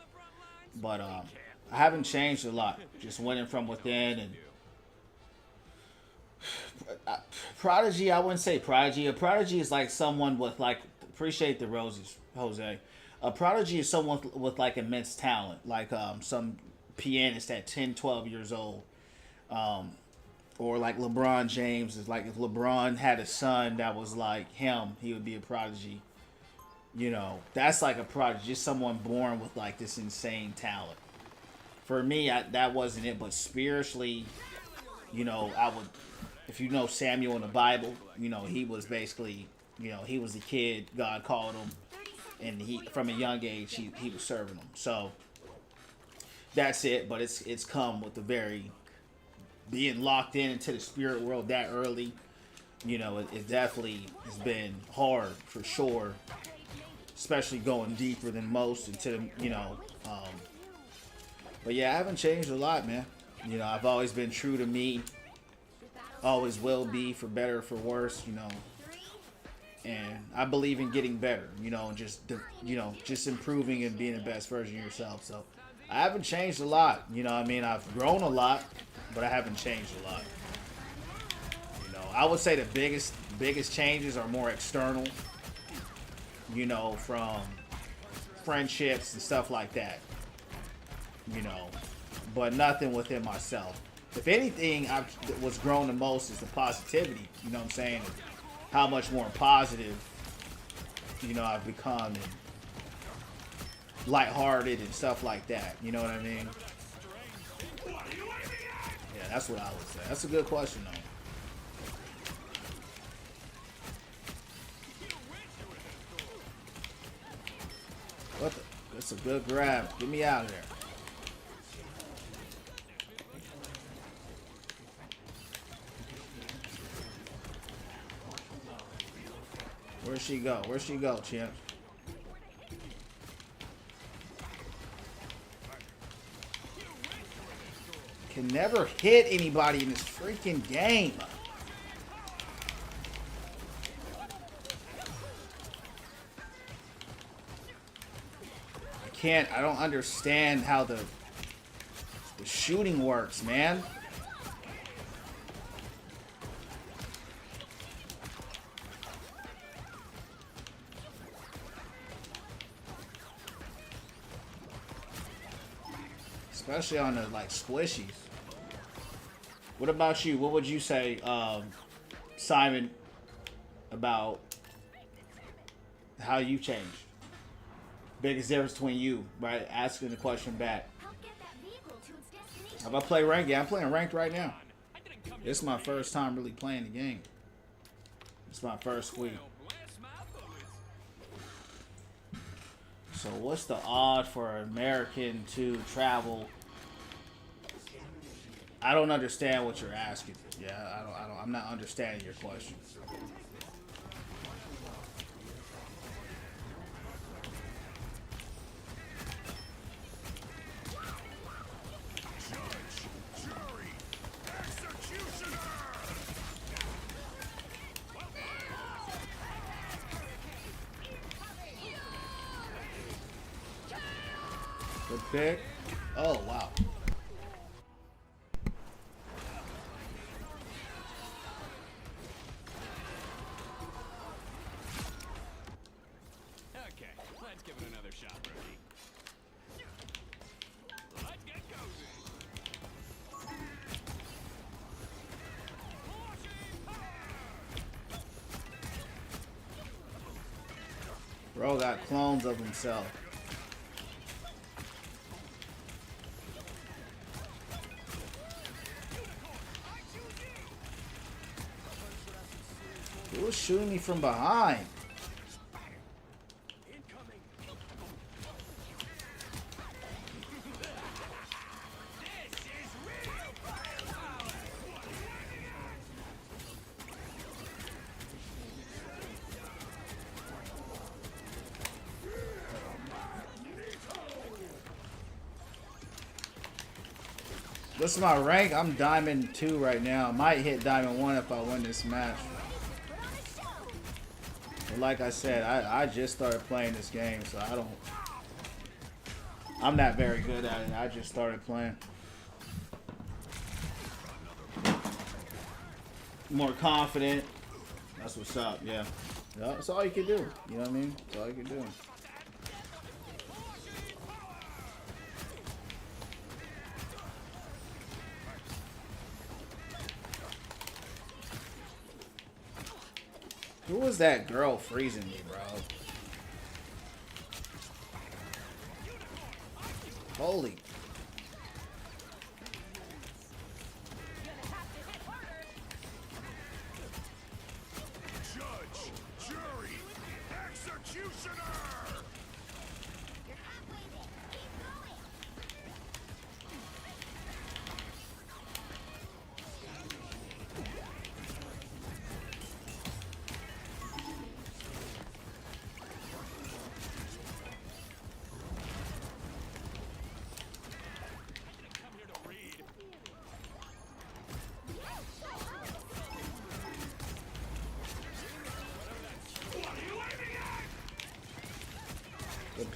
But I haven't changed a lot. Just winning from within. And Prodigy, I wouldn't say Prodigy. A Prodigy is like someone with like, appreciate the roses, Jose. A Prodigy is someone with like immense talent. Like some pianist at 10, 12 years old. Or like LeBron James is like, if LeBron had a son that was like him, he would be a prodigy. You know, that's like a prodigy, just someone born with like this insane talent. For me, that wasn't it, but spiritually, you know, I would, if you know Samuel in the Bible, you know, he was basically, you know, he was the kid God called him, and he from a young age he was serving him. So that's it, but it's come with a very being locked into the spirit world that early, you know, it definitely has been hard for sure, especially going deeper than most into the, you know. But yeah, I haven't changed a lot, man. You know, I've always been true to me, always will be, for better or for worse, you know. And I believe in getting better, you know, and just, you know, just improving and being the best version of yourself. So I haven't changed a lot, you know. I mean, I've grown a lot, but I haven't changed a lot. You know, I would say the biggest changes are more external, you know, from friendships and stuff like that, you know, but nothing within myself. If anything, what's grown the most is the positivity, you know what I'm saying? How much more positive, you know, I've become, and lighthearted and stuff like that. You know what I mean? Yeah, that's what I would say. That's a good question, though. What the? That's a good grab. Get me out of there. Where'd she go? Where'd she go, champ? Can never hit anybody in this freaking game. I don't understand how the shooting works, man. Especially on the, like, squishies. What about you? What would you say, Simon, about how you changed? Biggest difference between you, right? Asking the question back. Have I played ranked? Yeah, I'm playing ranked right now. It's my first time really playing the game. It's my first week. So what's the odd for an American to travel? I don't understand what you're asking. Yeah, I'm not understanding your question. Good pick. Oh, wow. Okay, let's give it another shot, rookie. Let's get cozy. Bro got clones of himself. Who was shooting me from behind? What's my rank? I'm Diamond 2 right now. I might hit Diamond 1 if I win this match. But like I said, I just started playing this game, so I'm not very good at it. I just started playing. More confident. That's what's up, yeah. Yeah, that's all you can do. You know what I mean? That's all you can do. Who was that girl freezing me, bro? Holy. Judge, jury, executioner! You're halfway there. Keep going.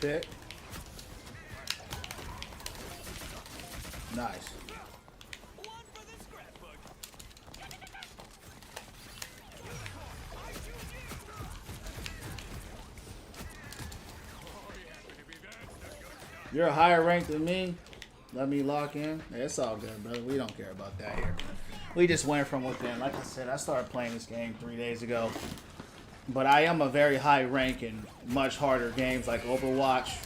pick. Nice. You're a higher rank than me. Let me lock in. Yeah, it's all good, brother. We don't care about that here. We just went from within. Like I said, I started playing this game 3 days ago. But I am a very high rank in much harder games like Overwatch,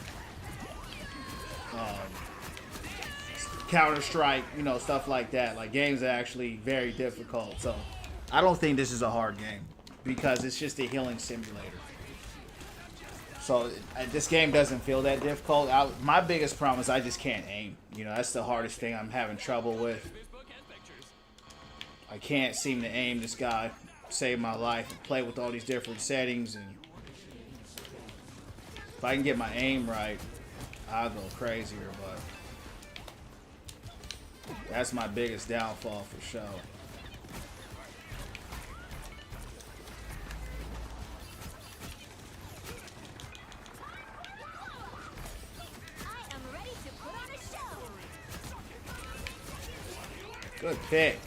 Counter-Strike, you know, stuff like that. Like games that are actually very difficult. So I don't think this is a hard game because it's just a healing simulator. So this game doesn't feel that difficult. My biggest problem is I just can't aim. You know, that's the hardest thing I'm having trouble with. I can't seem to aim this guy. Save my life and play with all these different settings, and if I can get my aim right, I'll go crazier, but that's my biggest downfall for sure. I am ready to put on a show. Good pick.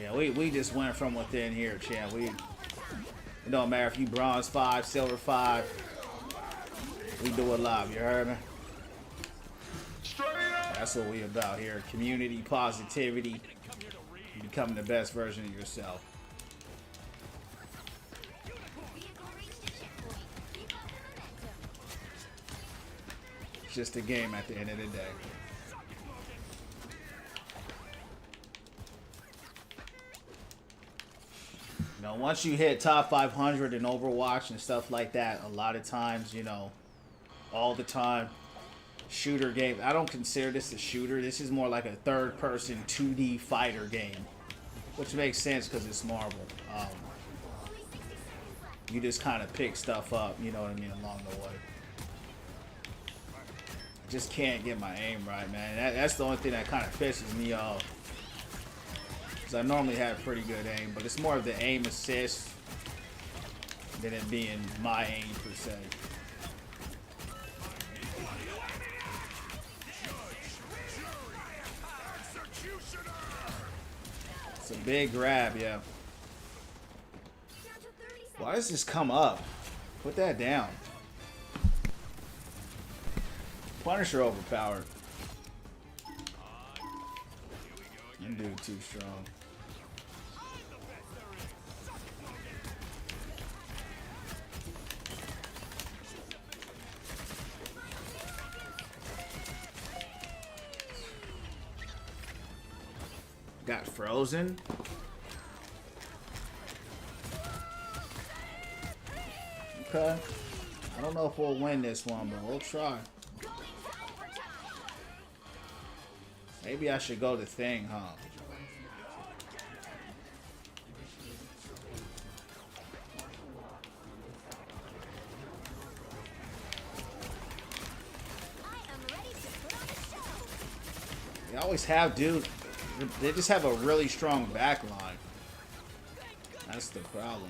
Yeah, we just went from within here, champ. It don't matter if you bronze 5, silver 5. We do it live, you heard me? That's what we about here. Community, positivity, becoming the best version of yourself. It's just a game at the end of the day. You know, once you hit top 500 in Overwatch and stuff like that, a lot of times, you know, all the time, shooter game. I don't consider this a shooter. This is more like a third-person 2D fighter game, which makes sense because it's Marvel. You just kind of pick stuff up, you know what I mean, along the way. I just can't get my aim right, man. That's the only thing that kind of pisses me off. I normally have pretty good aim, but it's more of the aim assist than it being my aim per se. It's a big grab, yeah. Why does this come up? Put that down. Punisher overpowered. That dude too strong. Got frozen. Okay. I don't know if we'll win this one, but we'll try. Maybe I should go to thing, huh? They always have, dude. They just have a really strong back line. That's the problem.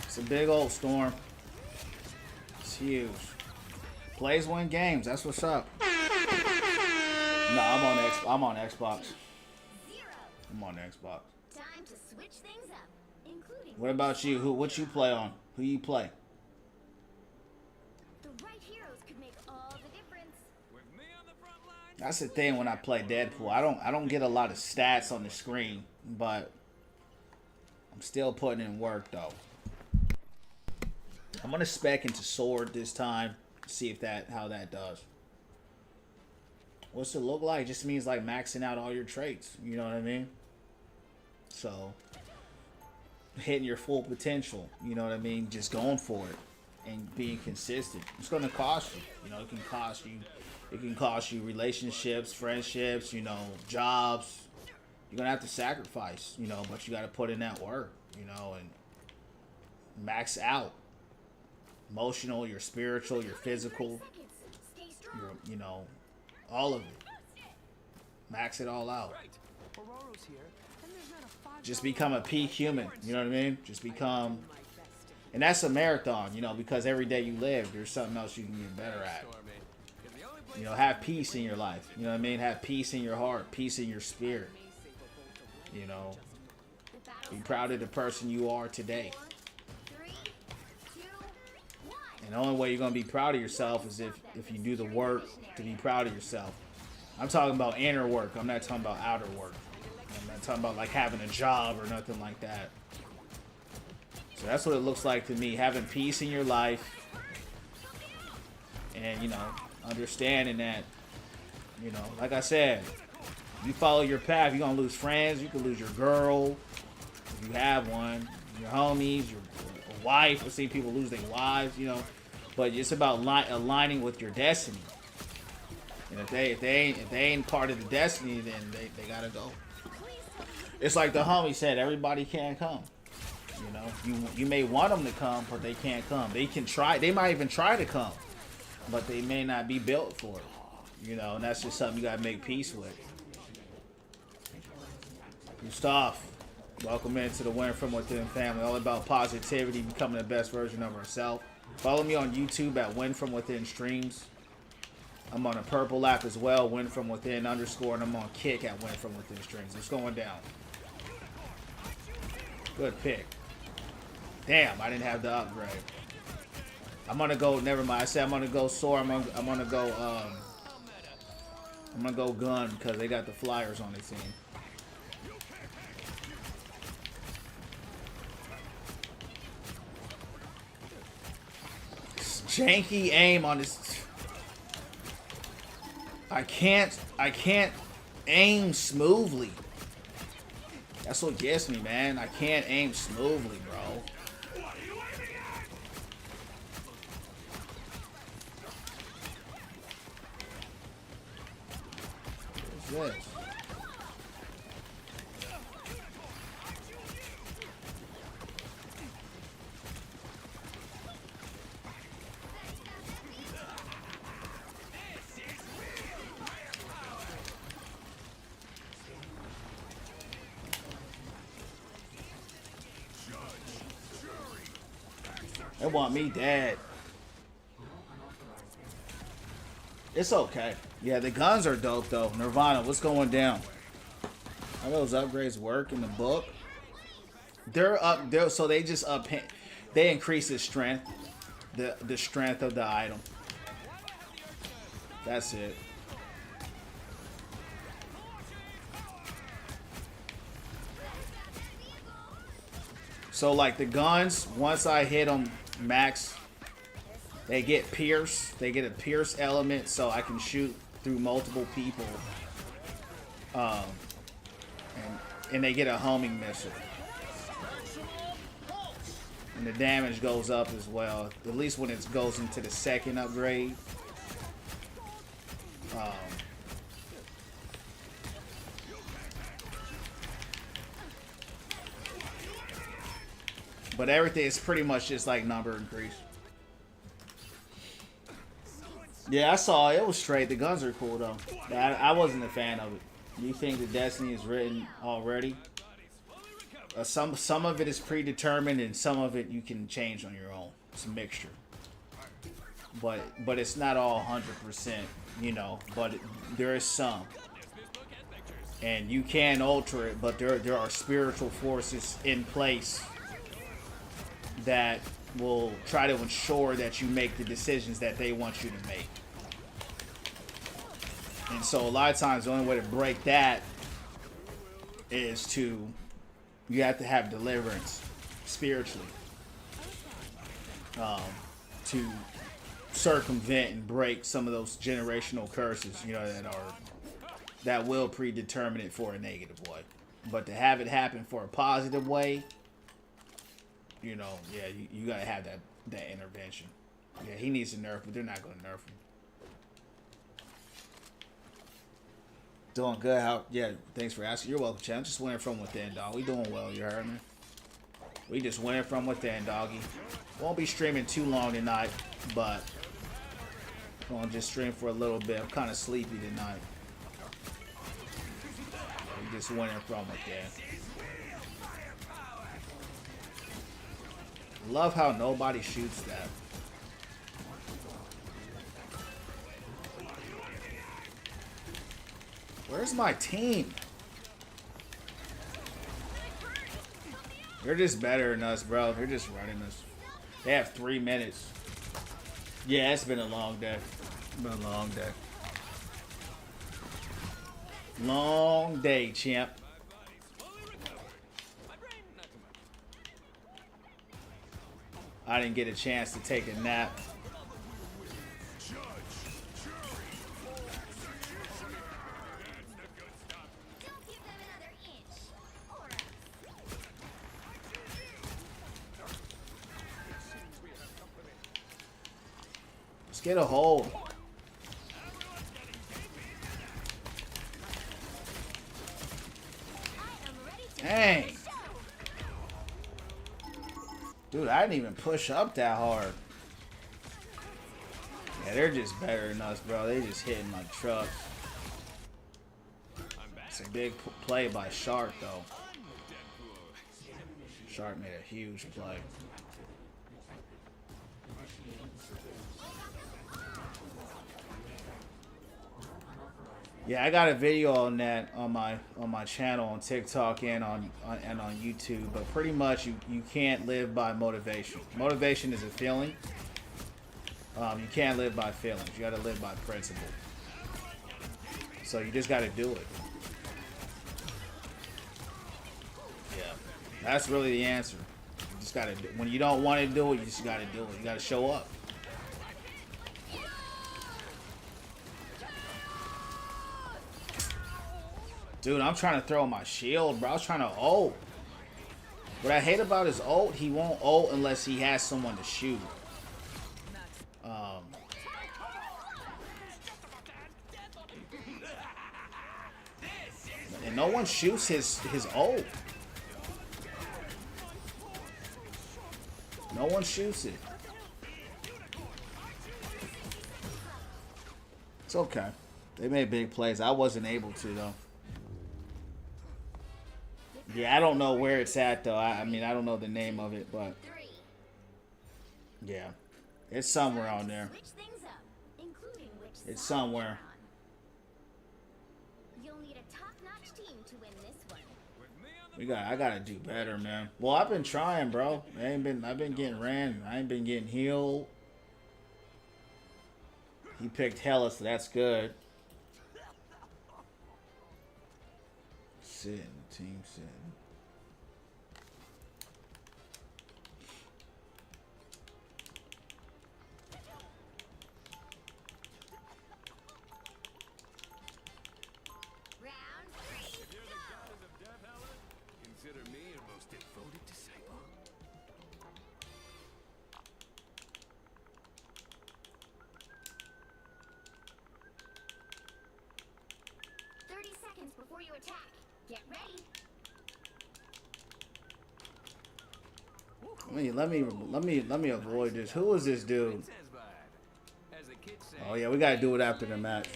It's a big old storm. It's huge. Plays win games. That's what's up. No, I'm on Xbox. I'm on Xbox. Time to switch things up, including What about you? What you play on? Who you play? the right heroes could make all the difference. With me on the front line. That's the thing when I play Deadpool. I don't get a lot of stats on the screen, but I'm still putting in work though. I'm gonna spec into sword this time. See if how that does. What's it look like? It just means like maxing out all your traits. You know what I mean? So hitting your full potential. You know what I mean? Just going for it and being consistent. It's gonna cost you. You know, it can cost you. It can cost you relationships, friendships. You know, jobs. You're gonna have to sacrifice. You know, but you got to put in that work. You know, and max out. emotional, your spiritual, your physical, Stay strong. your, you know, all of it. Max it all out. Aurora's here, and there's not a $5 Just become a peak human. You know what I mean? Just become, and that's a marathon. You know, because every day you live, there's something else you can get better at. You know, have peace in your life. You know what I mean? Have peace in your heart, peace in your spirit. You know, be proud of the person you are today. 4, 3, 2, 1. And the only way you're gonna be proud of yourself is if you do the work to be proud of yourself. I'm talking about inner work. I'm not talking about outer work. I'm not talking about like having a job or nothing like that. So that's what it looks like to me. Having peace in your life. And, you know, understanding that, you know, like I said, you follow your path, you're going to lose friends. You can lose your girl, if you have one, your homies, your wife. I've seen people lose their wives, you know. But it's about aligning with your destiny. And if they ain't part of the destiny, then they got to go. It's like the homie said, everybody can't come. You know, you may want them to come, but they can't come. They can try. They might even try to come, but they may not be built for it. You know, and that's just something you gotta make peace with. Gustav, welcome into the Win From Within family. All about positivity, becoming the best version of ourselves. Follow me on YouTube at Win From Within Streams. I'm on a purple app as well, Win From Within _ and I'm on Kick at Win From Within Streams. It's going down. Good pick. Damn, I didn't have the upgrade. I'm gonna go. Never mind. I said I'm gonna go sword. I'm gonna go gun because they got the flyers on their team. Janky aim on this. I can't aim smoothly. That's what gets me, man. I can't aim smoothly, bro. What's this? They want me dead. It's okay. Yeah, the guns are dope though. Nirvana, what's going down? How those upgrades work in the book? They're up there, so they just they increase the strength. The strength of the item. That's it. So like the guns, once I hit them max, they get pierce. They get a pierce element, so I can shoot through multiple people. And they get a homing missile. And the damage goes up as well, at least when it goes into the second upgrade. But everything is pretty much just like number increase. Yeah, I saw it. It was straight. The guns are cool though. I wasn't a fan of it. You think the Destiny is written already? Some of it is predetermined, and some of it you can change on your own. It's a mixture. But it's not all 100%, you know. But there is some, and you can alter it. But there are spiritual forces in place that will try to ensure that you make the decisions that they want you to make. And so a lot of times the only way to break that is you have to have deliverance spiritually to circumvent and break some of those generational curses, you know, that will predetermine it for a negative way. But to have it happen for a positive way, you know, yeah, you gotta have that intervention. Yeah, he needs to nerf, but they're not gonna nerf him. Doing good. Yeah, thanks for asking. You're welcome, champ. Just winning from within, dog. We doing well, you heard me? We just winning from within, doggy. Won't be streaming too long tonight, but gonna just stream for a little bit. I'm kind of sleepy tonight. We just winning from within. Love how nobody shoots that. Where's my team? They're just better than us, bro. They're just running us. They have 3 minutes. Yeah, it's been a long day. It's been a long day. Long day, champ. I didn't get a chance to take a nap. Don't give them another inch. Or else. Let's get a hold. I am ready to Dang. show. Dude, I didn't even push up that hard. Yeah, they're just better than us, bro. They just hitting my trucks. It's a big play by Shark, though. Shark made a huge play. Yeah, I got a video on that on my channel on TikTok and on YouTube. But pretty much, you can't live by motivation. Motivation is a feeling. You can't live by feelings. You got to live by principle. So you just got to do it. Yeah, that's really the answer. You just got to. When you don't want to do it, you just got to do it. You got to show up. Dude, I'm trying to throw my shield, bro. I was trying to ult. What I hate about his ult, he won't ult unless he has someone to shoot. And no one shoots his ult. No one shoots it. It's okay. They made big plays. I wasn't able to, though. Yeah, I don't know where it's at, though. I mean, I don't know the name of it, but 3. yeah. It's somewhere on there. Switch things up, including which It's side somewhere. you're on. You'll need a top-notch team to win this one. I gotta do better, man. Well, I've been trying, bro. I've been getting ran. I ain't been getting healed. He picked Hella, so that's good. Sitting, team sitting. Round 3, You're the goddess of death, Helen? Consider me your most devoted disciple. 30 seconds before you attack. Get ready. Let me avoid this. Who is this dude? As the kids say, Oh yeah, we gotta do it after the match.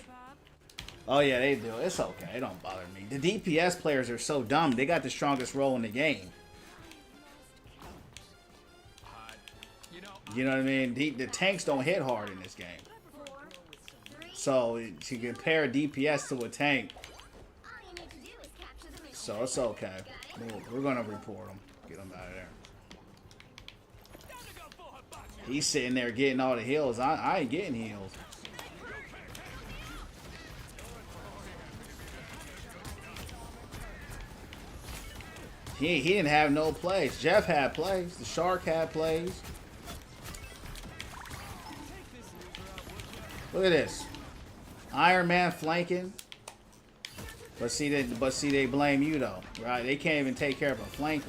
Oh yeah, they do. It's okay. It don't bother me. The DPS players are so dumb. They got the strongest role in the game. You know what I mean? The tanks don't hit hard in this game. 4, 3. So to compare DPS to a tank, All you need to do is capture the mission. so it's okay. We're gonna report him. Get him out of there. He's sitting there getting all the heals. I ain't getting heals. He didn't have no plays. Jeff had plays. The Shark had plays. Look at this. Iron Man flanking. But see they blame you though, right? They can't even take care of a flanker.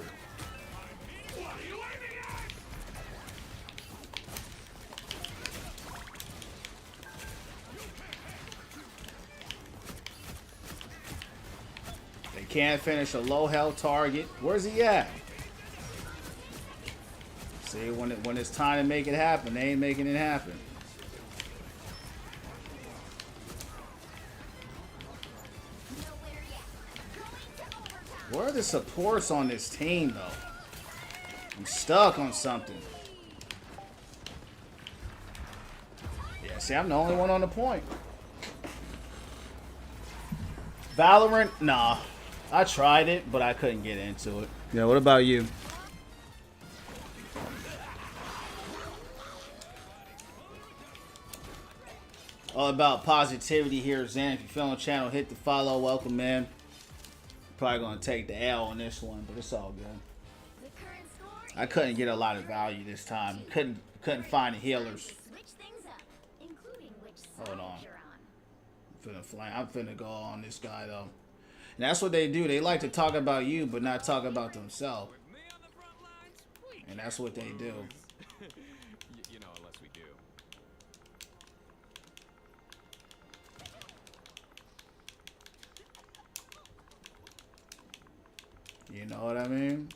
They can't finish a low health target. Where's he at? See, when it's time to make it happen, they ain't making it happen. Nowhere yet. Going to overtime. Where are the supports on this team, though? I'm stuck on something. Yeah, see, I'm the only one on the point. Valorant? Nah. I tried it, but I couldn't get into it. Yeah, what about you? All about positivity here, Zen. If you feel on the channel, hit the follow. Welcome, man. Probably gonna take the L on this one, but it's all good. The current score I couldn't get a lot of value this time. Couldn't find the healers. switch things up, including which Hold side on. you're on. I'm finna go on this guy though. And that's what they do. They like to talk about you, but not talk about themselves. Me on the front lines? We And that's what they do. you know, unless we do. You know what I mean?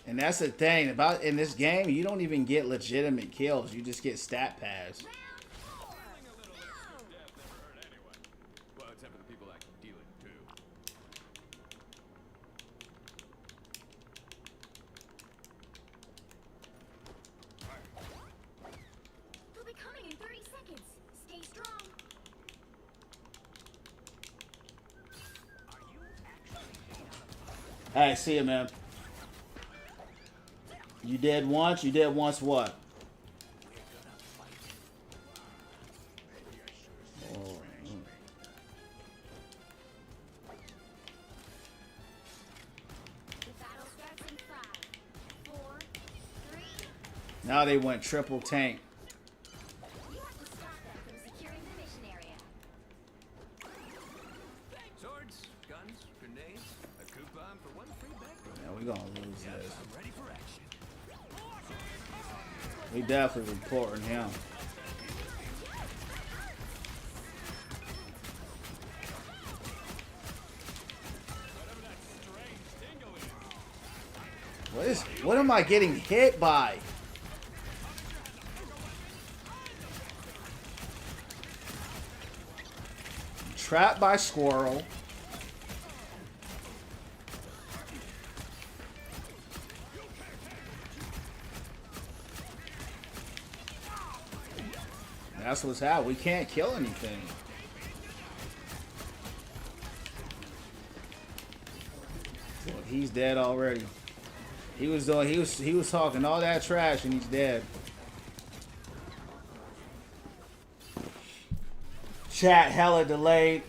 And that's the thing about in this game, you don't even get legitimate kills. You just get stat pads. Dealing a little extra death never hurt anyone. Well, except for the people that can deal it too. They'll be coming in 30 seconds. Stay strong. Hey, see you, man. You dead once. You dead once. What? Oh. The battle starts in 5, 4, 3. Now they went triple tank. You have to stop them from securing the mission area. Swords, guns, grenades, a coupon for one free background. Yeah, we gonna lose this. I'm ready for action. We definitely reporting him. What am I getting hit by? Trapped by squirrel. That's what's happening. We can't kill anything. Look, he's dead already. He was talking all that trash and he's dead. Chat hella delayed.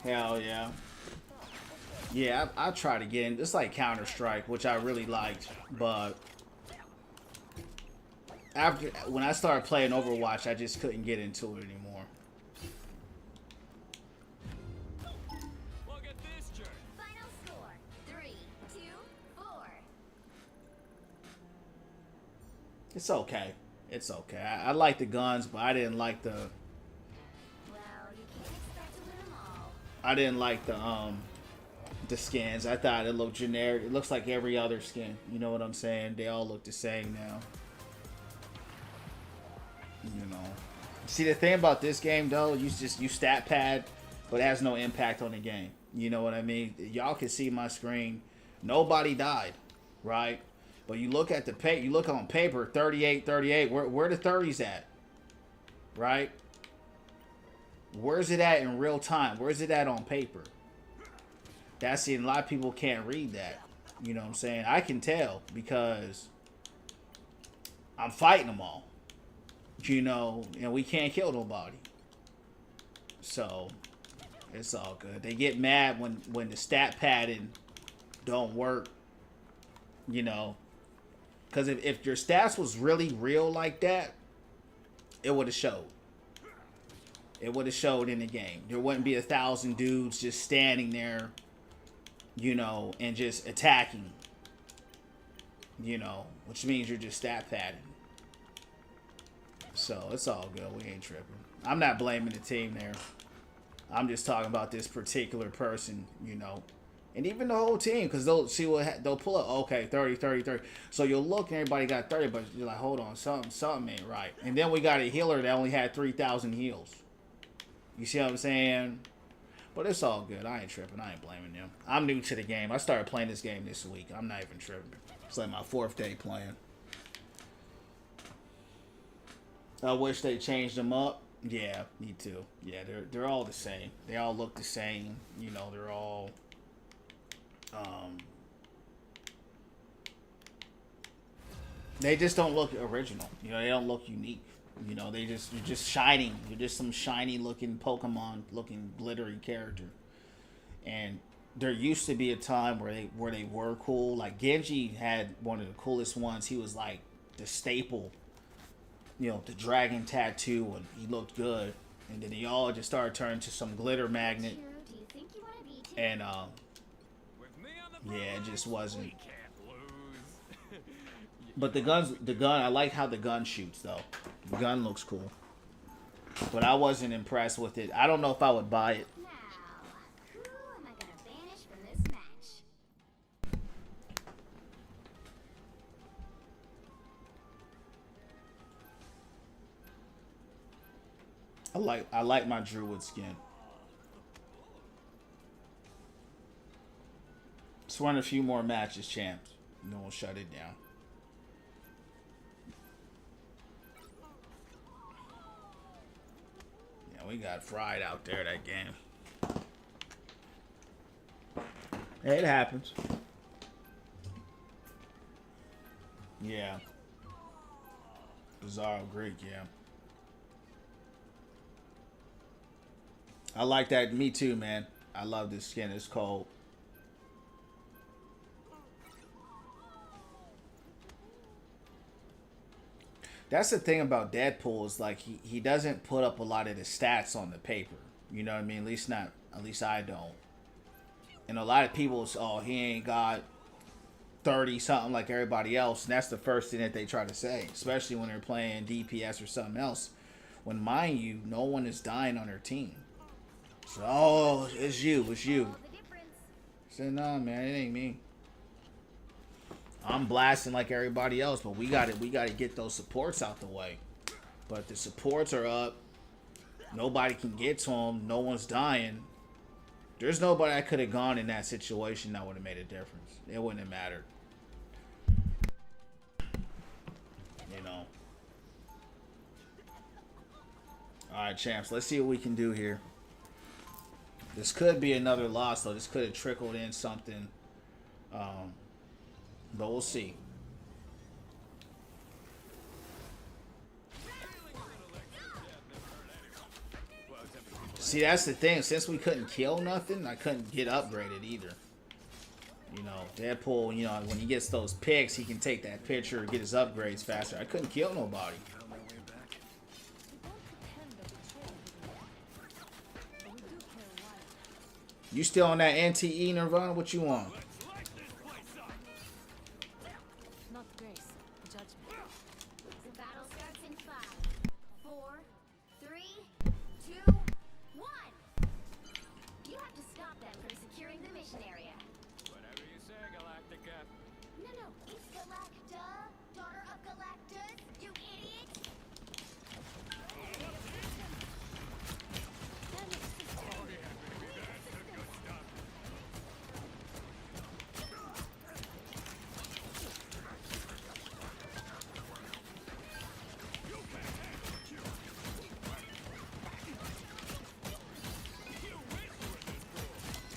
Hell yeah. Yeah, I tried to get in. It's like Counter-Strike, which I really liked, but when I started playing Overwatch, I just couldn't get into it anymore. Look at this jerk. Final score 3, 2, 4. It's okay. It's okay. I like the guns, but I didn't like the. Well, you can't expect to win them all. I didn't like the skins. I thought it looked generic. It looks like every other skin. You know what I'm saying? They all look the same now. You know. See, the thing about this game though, you stat pad, but it has no impact on the game. You know what I mean? Y'all can see my screen. Nobody died, right? But you look at you look on paper, 38, 38. Where the 30s at? Right? Where's it at in real time? Where's it at on paper? That's it. A lot of people can't read that. You know what I'm saying? I can tell because I'm fighting them all. You know, and we can't kill nobody. So it's all good. They get mad when the stat padding don't work. You know, because if your stats was really real like that, it would have showed. It would have showed in the game. There wouldn't be 1,000 dudes just standing there, you know, and just attacking. You know, which means you're just stat padding. So it's all good. We ain't tripping. I'm not blaming the team there. I'm just talking about this particular person, you know. And even the whole team, because they'll see what they'll pull up. Okay, 30, 30, 30. So you'll look and everybody got 30, but you're like, hold on, something ain't right. And then we got a healer that only had 3,000 heals. You see what I'm saying? But it's all good. I ain't tripping. I ain't blaming them. I'm new to the game. I started playing this game this week. I'm not even tripping. It's like my 4th day playing. I wish they changed them up. Yeah, me too. Yeah, they're all the same. They all look the same. You know, they're all they just don't look original. You know, they don't look unique. You know, you're just shining. You're just some shiny looking Pokemon looking glittery character. And there used to be a time where they were cool. Like Genji had one of the coolest ones. He was like the staple. You know, the dragon tattoo, and he looked good. And then they all just started turning to some glitter magnet. Do you think you want to be too? And With me on the yeah, it just wasn't. we can't lose. But the gun, I like how the gun shoots though. The gun looks cool. But I wasn't impressed with it. I don't know if I would buy it. Now, who am I gonna banish from this match? I like my Druid skin. Let's run a few more matches, champs. And then we'll shut it down. Yeah, we got fried out there that game. Hey, it happens. Yeah. Bizarro Greek, yeah. I like that. Me too, man. I love this skin. It's cold. That's the thing about Deadpool is like he doesn't put up a lot of the stats on the paper. You know what I mean? At least I don't. And a lot of people say, oh, he ain't got 30 something like everybody else. And that's the first thing that they try to say, especially when they're playing DPS or something else. When, mind you, no one is dying on their team. So, oh, it's you. All the difference. I said, no, man, it ain't me. I'm blasting like everybody else, but we gotta get those supports out the way. But the supports are up. Nobody can get to them. No one's dying. There's nobody I could have gone in that situation that would have made a difference. It wouldn't have mattered. You know. Alright, champs. Let's see what we can do here. This could be another loss, though. This could have trickled in something. But we'll see. See, that's the thing. Since we couldn't kill nothing, I couldn't get upgraded either. You know, Deadpool, you know, when he gets those picks, he can take that picture and get his upgrades faster. I couldn't kill nobody. Found my way back. You still on that NTE, Nirvana? What you want? Not grace, judgment. The battle starts in 5, 4, 3, 2, 1. You have to stop them from securing the mission area. Whatever you say, Galactica. No, it's Galacta, daughter of Galactus, you idiot!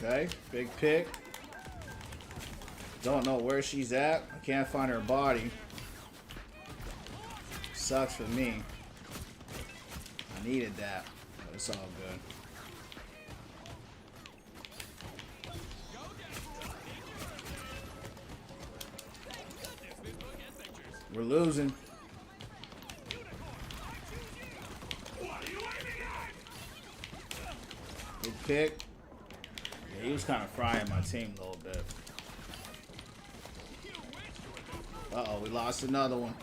Okay, big pick. Don't know where she's at. I can't find her body. Sucks for me. I needed that, but it's all good. We're losing. Good pick. Yeah, he was kind of frying my team a little bit. Uh-oh, we lost another one.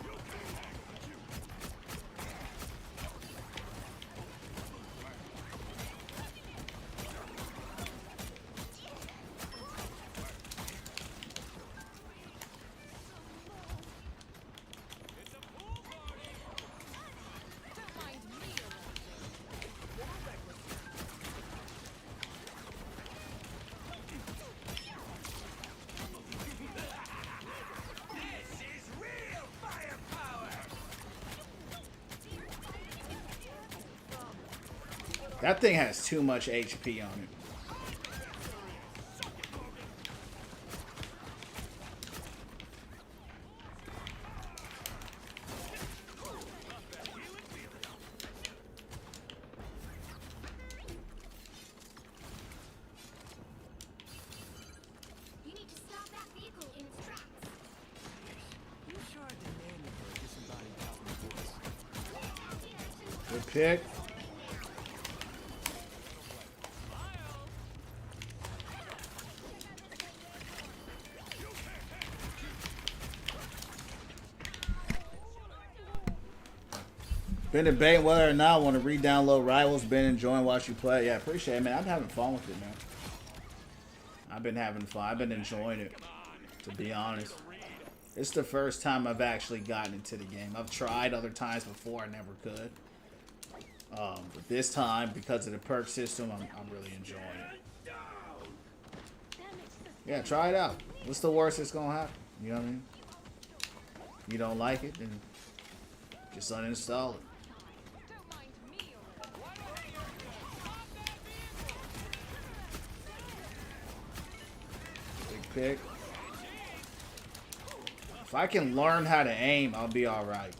That thing has too much HP on it. You need to stop that vehicle in its tracks. You sure demanding for a disembodied cosmic voice? Good pick. Been debating whether or not I want to re-download Rivals. Been enjoying watching you play. Yeah, appreciate it, man. I'm having fun with it, man. I've been having fun. I've been enjoying it, to be honest. It's the first time I've actually gotten into the game. I've tried other times before. I never could. But this time, because of the perk system, I'm really enjoying it. Yeah, try it out. What's the worst that's going to happen? You know what I mean? If you don't like it, then just uninstall it. Don't mind me. Big pick. If I can learn how to aim, I'll be alright.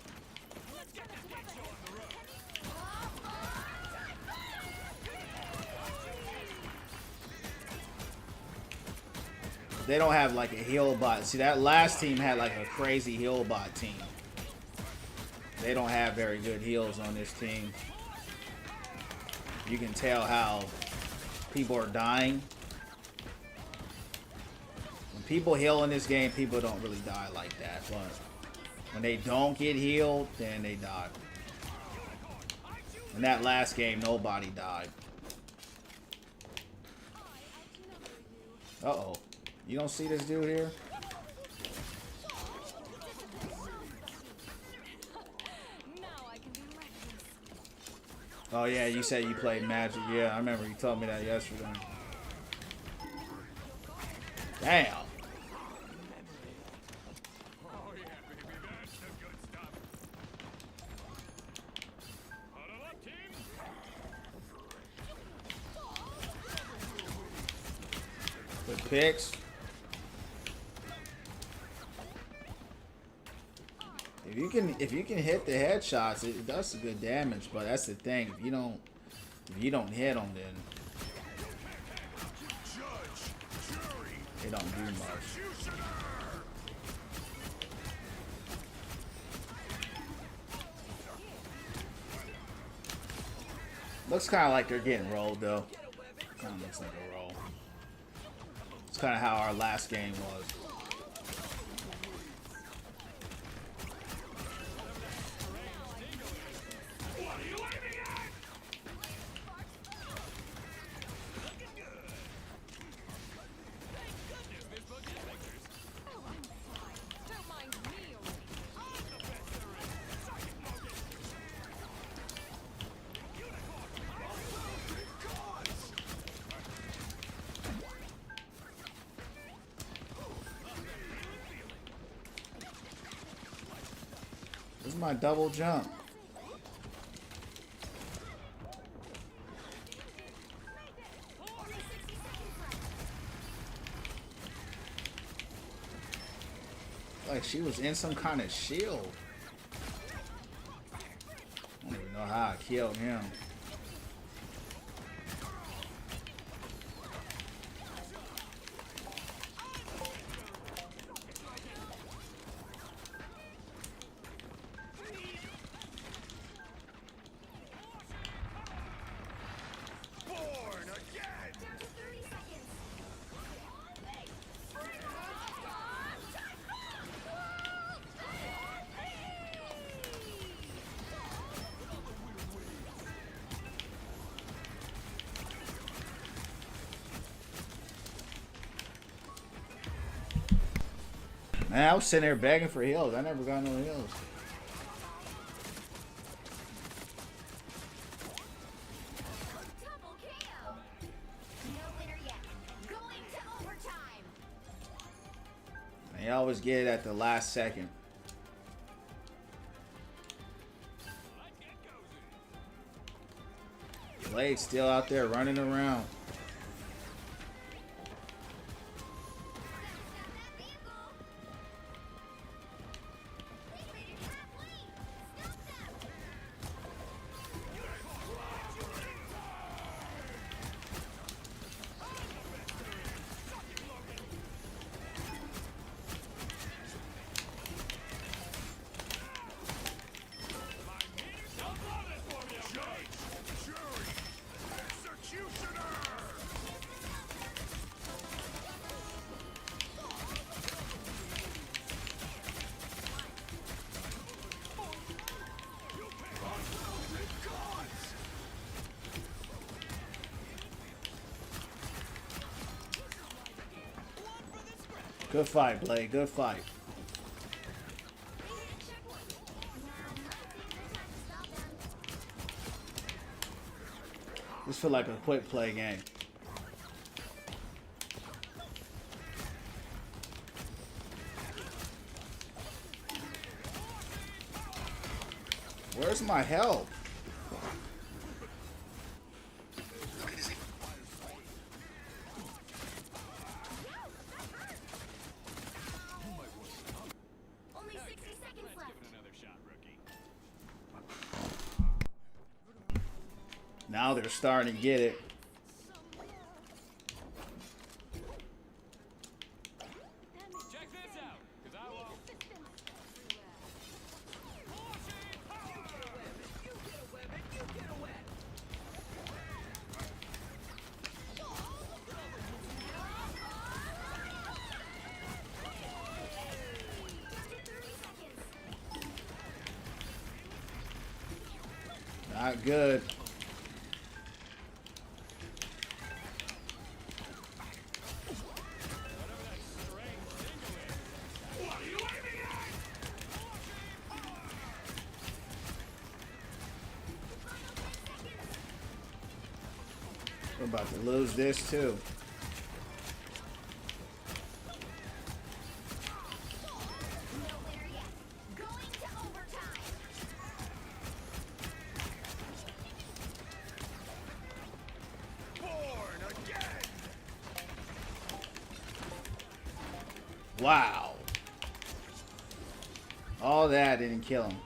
They don't have like a heal bot. See, that last team had like a crazy heal bot team. They don't have very good heals on this team. You can tell how people are dying. When people heal in this game, people don't really die like that. But when they don't get healed, then they die. In that last game, nobody died. Uh-oh. You don't see this dude here? Now I can do reckless. Oh yeah, you said you played Magic. Yeah, I remember you told me that yesterday. Damn. Oh yeah, baby, that's the good stuff. Huddle up, team. Good picks. If you can hit the headshots, it does good damage. But that's the thing. If you don't hit them, then they don't do much. Looks kind of like they're getting rolled though. Kind of looks like a roll. It's kind of how our last game was. Don't mind me. This is my double jump. Like she was in some kind of shield. I don't even know how I killed him. Down to 30 seconds. Man, I was sitting there begging for heals. I never got no heals. Double KO. No winner yet. Going to overtime. They always get it at the last second. Let's get cozy. Blade's still out there running around. Good fight, Blade. Good fight. This feel like a quick play game. Where's my help? Only 60 seconds left. Another shot, rookie. Now they're starting to get it. Check this out, because I won't. Not good. We're about to lose this too. Nowhere yet. Going to overtime. Born again! Wow. All that didn't kill him.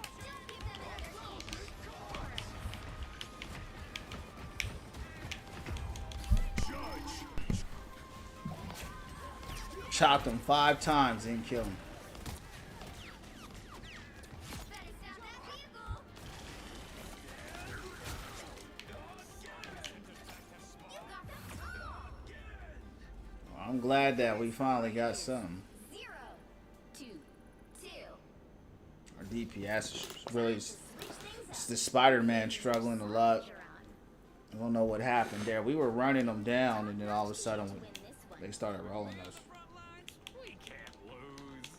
Chopped him 5 times, didn't kill him. I'm glad that we finally got something. 0, 2, 2. Our DPS is really, it's the Spider-Man struggling a lot. I don't know what happened there. We were running them down, and then all of a sudden they started rolling us. Front lines? We can't lose.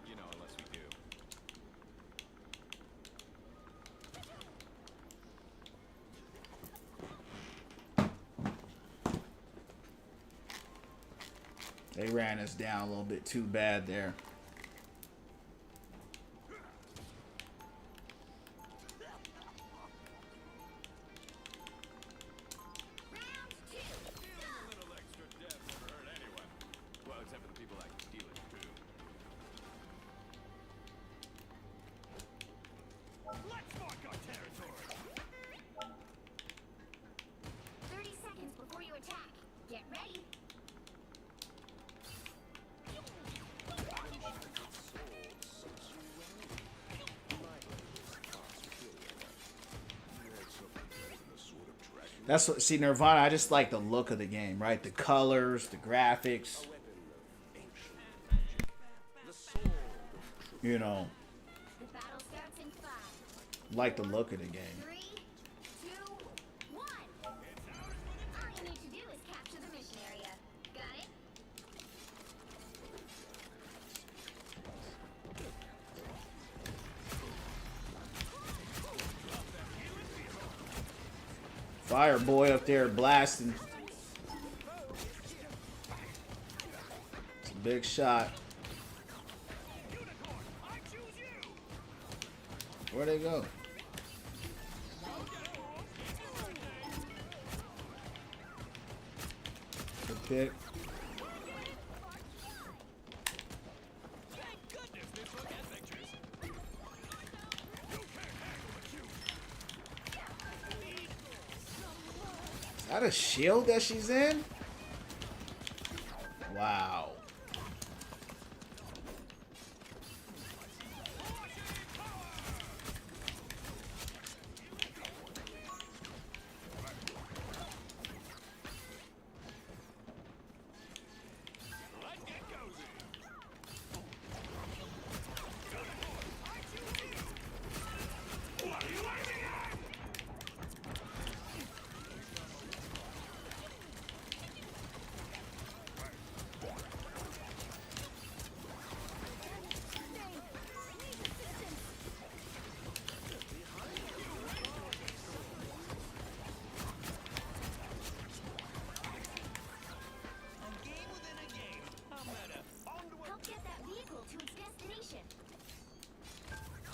You know, unless we do. They ran us down a little bit too bad there. Round 2. A little extra death never hurt anyone. Well, except for the people like stealing food. Let's mark our territory. 30 seconds before you attack. Get ready. That's what, see, Nirvana, I just like the look of the game, right? The colors, the graphics. You know, The battle starts in 5, like the look of the game. 3, 2, 1. All you need to do is capture the mission area. Got it? Fire boy up there blasting. It's a big shot. Where'd they go? pick. Thank goodness this one has pictures. Is that a shield that she's in? Wow. Let's get cozy. Help get that vehicle to its destination.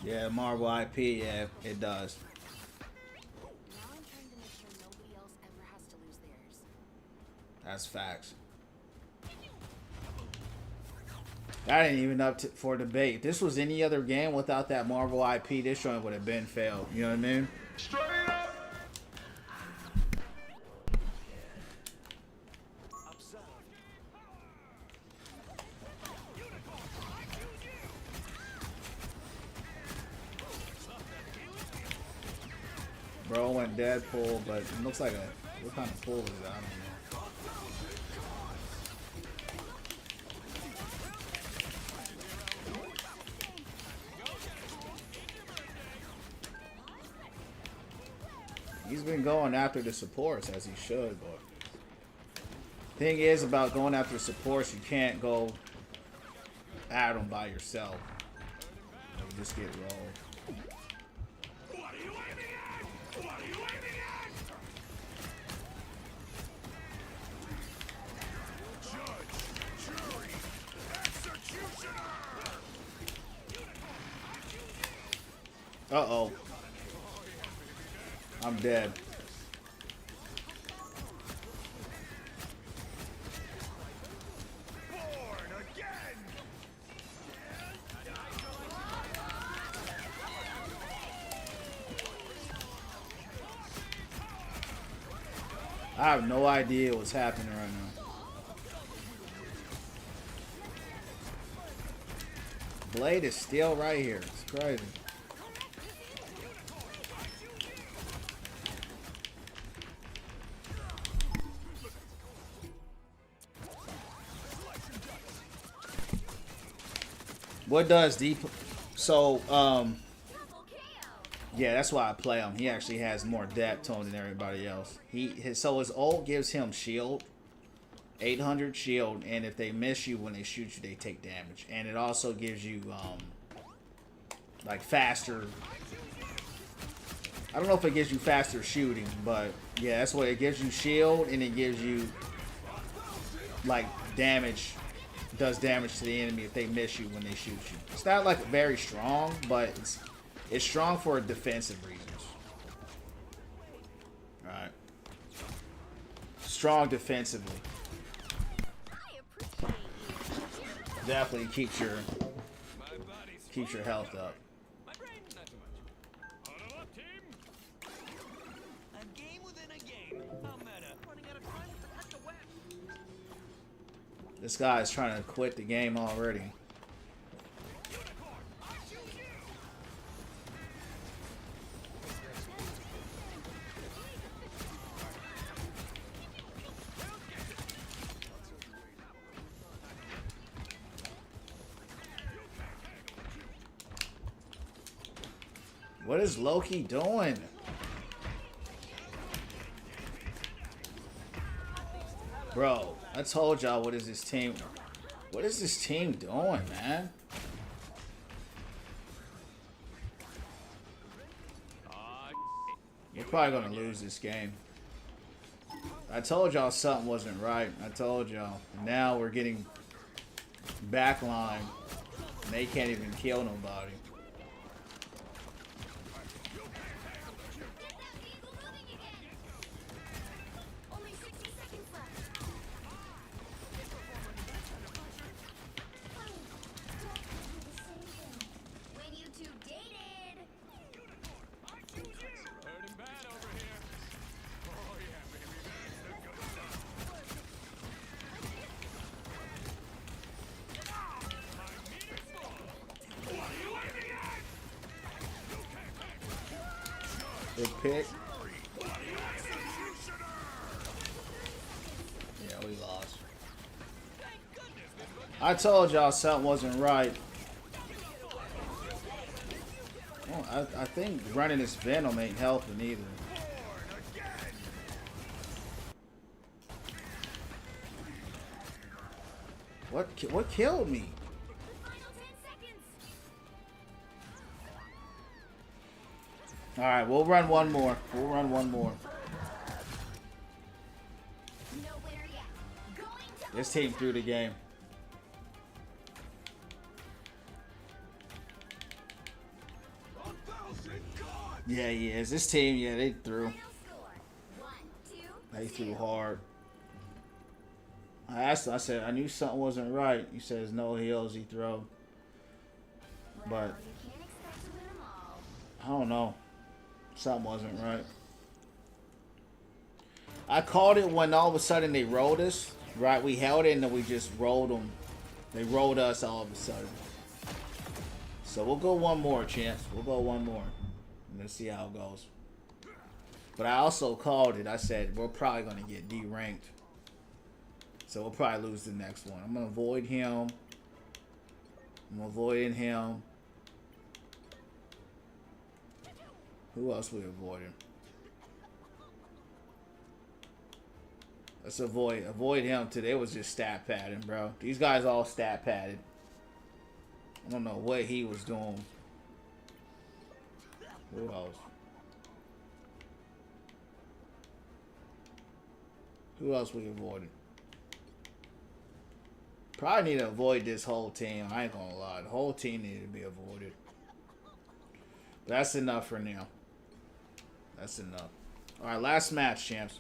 Yeah, Marvel IP, yeah, it does. Now I'm trying to make sure nobody else ever has to lose theirs. That's facts. That ain't even up for debate. If this was any other game without that Marvel IP, this joint would have been failed. You know what I mean? Straight up. Bro went Deadpool, but it looks like a... What kind of pool is that? I don't know. He's been going after the supports as he should, but thing is about going after supports, you can't go at them by yourself. You just get rolled. What are you aiming at? What are you aiming at? Judge, jury, executioner. Uh-oh. I'm dead. Born again. I have no idea what's happening right now. Blade is still right here. It's crazy. What does deep? So, Double KO. yeah, that's why I play him. He actually has more depth tone than everybody else. So his ult gives him shield, 800 shield, and if they miss you when they shoot you, they take damage. And it also gives you like faster. I don't know if it gives you faster shooting, but yeah, that's what it gives you, shield, and it gives you like damage. Does damage to the enemy if they miss you when they shoot you. It's not like very strong, but it's strong for defensive reasons. Alright. Strong defensively. I appreciate you. Definitely keeps your My body's keeps your health up. my brain, not so much. Huddle up, team. A game within a game. How meta? Running out of time to protect the web. This guy is trying to quit the game already. What is Loki doing? Bro, I told y'all what is this team doing, man? We're probably gonna lose this game. I told y'all something wasn't right. I told y'all. Now we're getting backline. And they can't even kill nobody. Get that vehicle moving again. Only 60 seconds left. Big pick. Yeah, we lost. I told y'all something wasn't right. Well, I think running this Venom ain't helping either. What killed me? All right, we'll run one more. We'll run one more. This team threw the game. Yeah, he is. This team, yeah, they threw. They threw hard. I asked him, I said, I knew something wasn't right. He says, no heals, he throw. But, I don't know. Something wasn't right. I called it when all of a sudden they rolled us. Right, we held it and then we just rolled them. They rolled us all of a sudden. So we'll go one more, Chance. We'll go one more. And let's see how it goes. But I also called it. I said, we're probably going to get D-ranked. So we'll probably lose the next one. I'm going to avoid him. I'm avoiding him. Who else we avoiding? Let's avoid him today. It was just stat padding, bro. These guys all stat padded. I don't know what he was doing. Who else? Who else we avoided? Probably need to avoid this whole team. I ain't gonna lie. The whole team needed to be avoided. But that's enough for now. That's enough. Alright, last match, champs.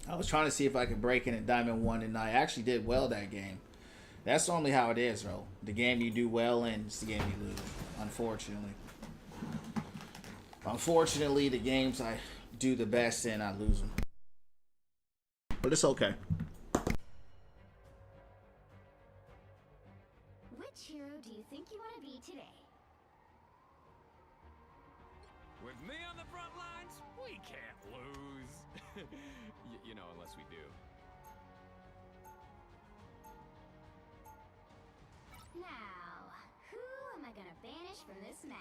I was trying to see if I could break in at Diamond 1, and I actually did well that game. That's normally how it is, bro. The game you do well in, it's the game you lose. Unfortunately. Unfortunately, the games I do the best in, I lose them. But it's okay. Which hero do you think you want to be today? With me on the front lines, we can't lose. You know, unless we do. Now, who am I gonna banish from this match?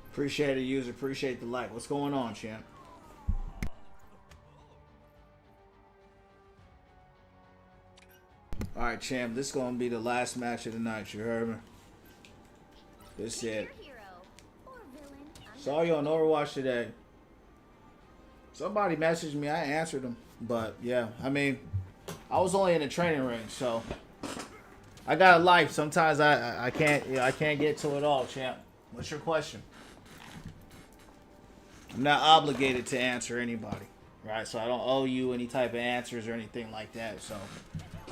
Appreciate it, user. Appreciate the like. What's going on, champ? Alright, champ. This is going to be the last match of the night. You heard me? This it. Saw you on Overwatch today. Somebody messaged me. I answered them. But, yeah. I mean, I was only in the training range, so I got a life. Sometimes I can't, you know, I can't get to it all, champ. What's your question? I'm not obligated to answer anybody, right? So I don't owe you any type of answers or anything like that. So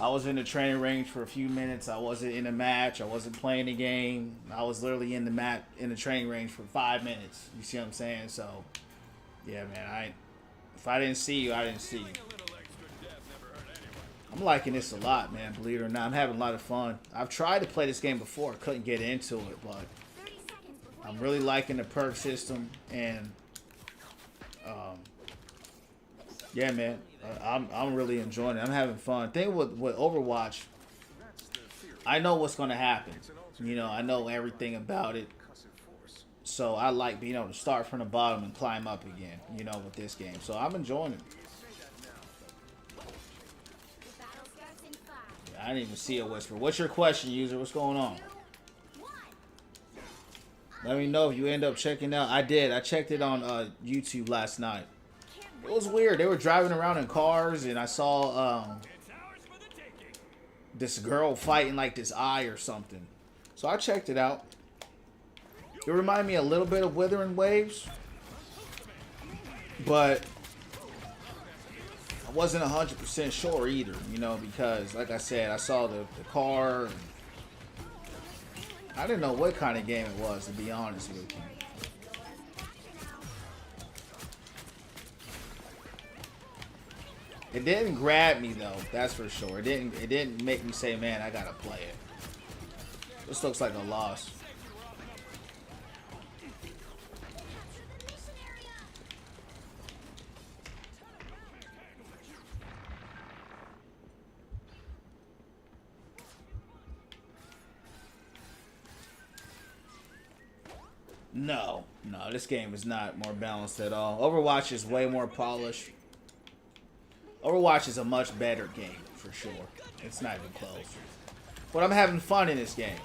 I was in the training range for a few minutes. I wasn't in a match. I wasn't playing the game. I was literally in the training range for 5 minutes. You see what I'm saying? So yeah, man. If I didn't see you, I didn't see you. I'm liking this a lot, man. Believe it or not, I'm having a lot of fun. I've tried to play this game before. I couldn't get into it, but I'm really liking the perk system and. Yeah, man, I'm really enjoying it. I'm having fun. Thing with Overwatch, I know what's gonna happen. You know, I know everything about it. So I like being able to start from the bottom and climb up again, you know, with this game. So I'm enjoying it. The battle starts in 5, I didn't even see a whisper. What's your question, user? What's going on? 2, 1. Let me know if you end up checking out. I did. I checked it on YouTube last night. It was weird. They were driving around in cars, and I saw It's ours for the taking. this girl fighting like this eye or something. So I checked it out. It reminded me a little bit of Withering Waves, but I wasn't 100% sure either, you know, because like I said, I saw the car. I didn't know what kind of game it was, to be honest with you. It didn't grab me though, that's for sure. It didn't make me say, man, I gotta play it. This looks like a loss. No, this game is not more balanced at all. Overwatch is way more polished. Overwatch is a much better game, for sure. It's not even close. But I'm having fun in this game.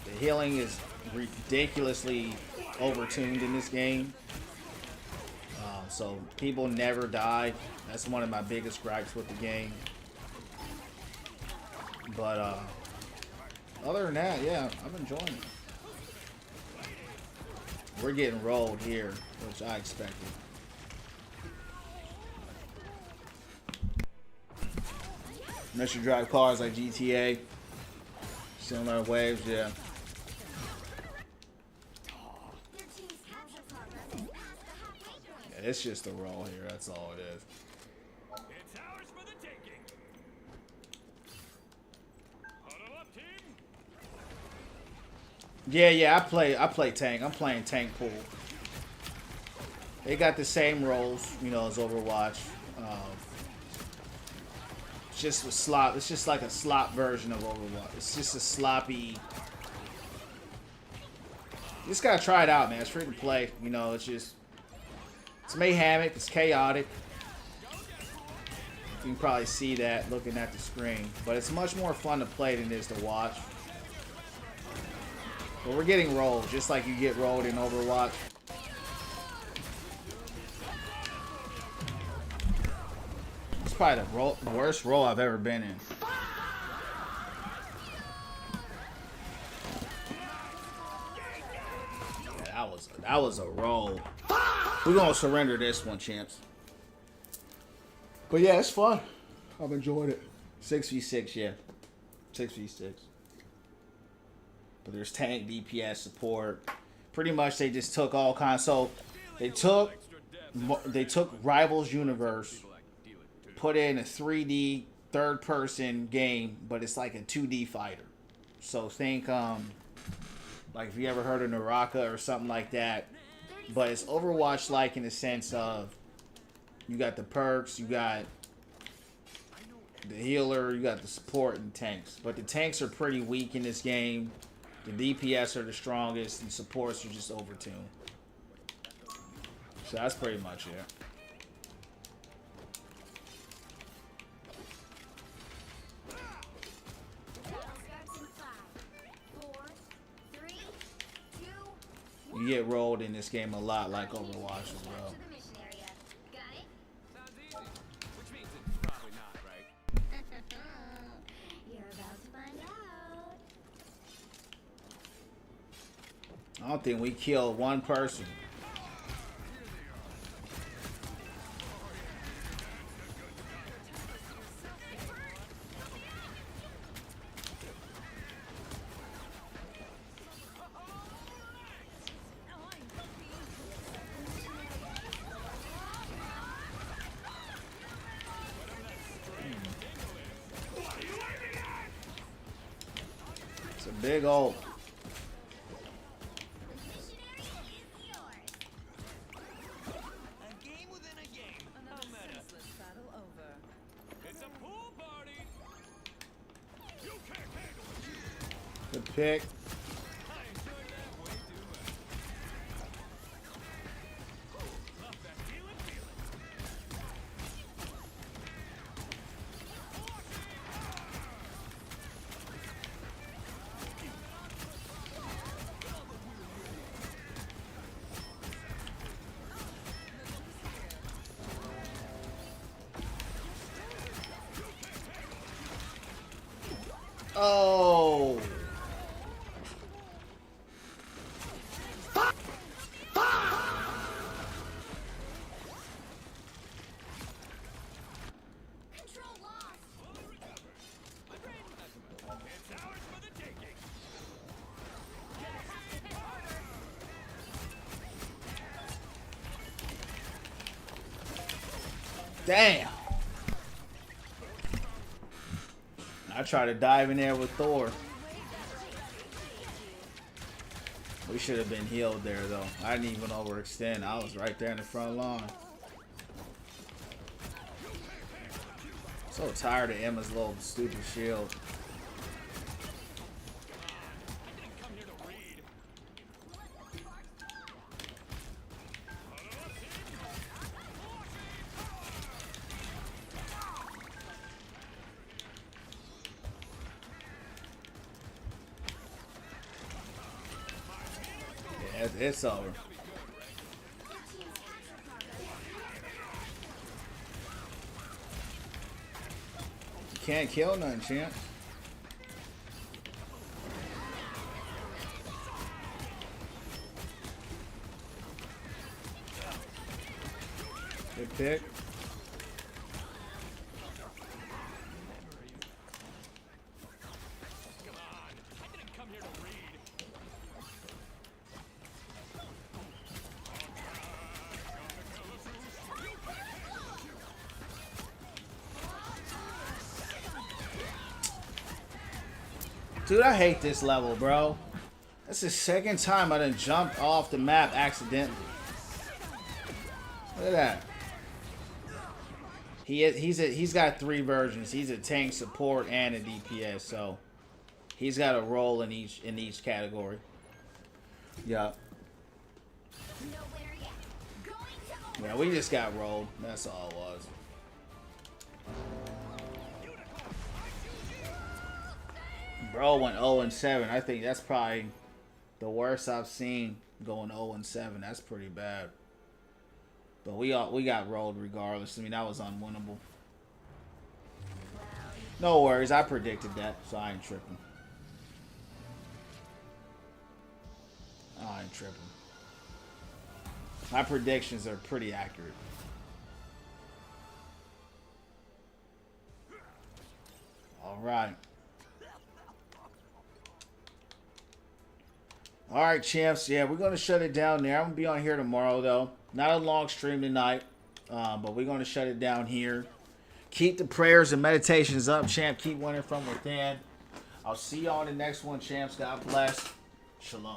The healing is ridiculously overtuned in this game. So people never die. That's one of my biggest gripes with the game. But other than that, yeah, I'm enjoying it. We're getting rolled here, which I expected. Mission drive cars like GTA. Similar waves, yeah. Your team's capture progress is past the halfway point. Yeah, it's just a roll here, that's all it is. It's ours for the taking. Huddle up, team. Yeah, I play tank. I'm playing Tankpool. They got the same roles, you know, as Overwatch. It's just a slop. It's just like a slop version of Overwatch. It's just a sloppy. You just gotta try it out, man. It's free to play. You know, it's mayhemic. It's chaotic. You can probably see that looking at the screen, but it's much more fun to play than it is to watch. But we're getting rolled, just like you get rolled in Overwatch. It's probably the worst roll I've ever been in. Yeah, that was a roll. We're gonna surrender this one, champs. But yeah, it's fun. I've enjoyed it. 6v6, yeah. 6v6. But there's tank, DPS, support. Pretty much they just took all kinds. So they took Rivals Universe, put in a 3D third-person game, but it's like a 2D fighter. So think like if you ever heard of Naraka or something like that. But it's Overwatch-like in the sense of you got the perks, you got the healer, you got the support and tanks. But the tanks are pretty weak in this game. The DPS are the strongest, and supports are just overtuned. So that's pretty much it. Battle starts in 5, 4, 3, 2. You get rolled in this game a lot like Overwatch as well. To the mission area. Got it? Sounds easy. Which means it's probably not, right? You're about to find out. I don't think we killed one person. It's a big old. A game within a game. How meta. Battle over. It's a pool party. You can't handle it. Good pick. I enjoyed that way too Damn. I tried to dive in there with Thor. We should have been healed there, though. I didn't even overextend. I was right there in the front line. So tired of Emma's little stupid shield. Yeah, it's over. You can't kill none, champ. Good pick. Dude, I hate this level, bro. That's the second time I done jumped off the map accidentally. Look at that. He's got 3 versions. He's a tank support and a DPS, so he's got a role in each category. Yeah. Yeah, we just got rolled. That's all it was. Bro went 0-7. I think that's probably the worst I've seen going 0-7. That's pretty bad. But we got rolled regardless. I mean, that was unwinnable. No worries. I predicted that, so I ain't tripping. I ain't tripping. My predictions are pretty accurate. All right. All right, champs. Yeah, we're going to shut it down there. I'm going to be on here tomorrow, though. Not a long stream tonight, but we're going to shut it down here. Keep the prayers and meditations up, champ. Keep winning from within. I'll see y'all in the next one, champs. God bless. Shalom.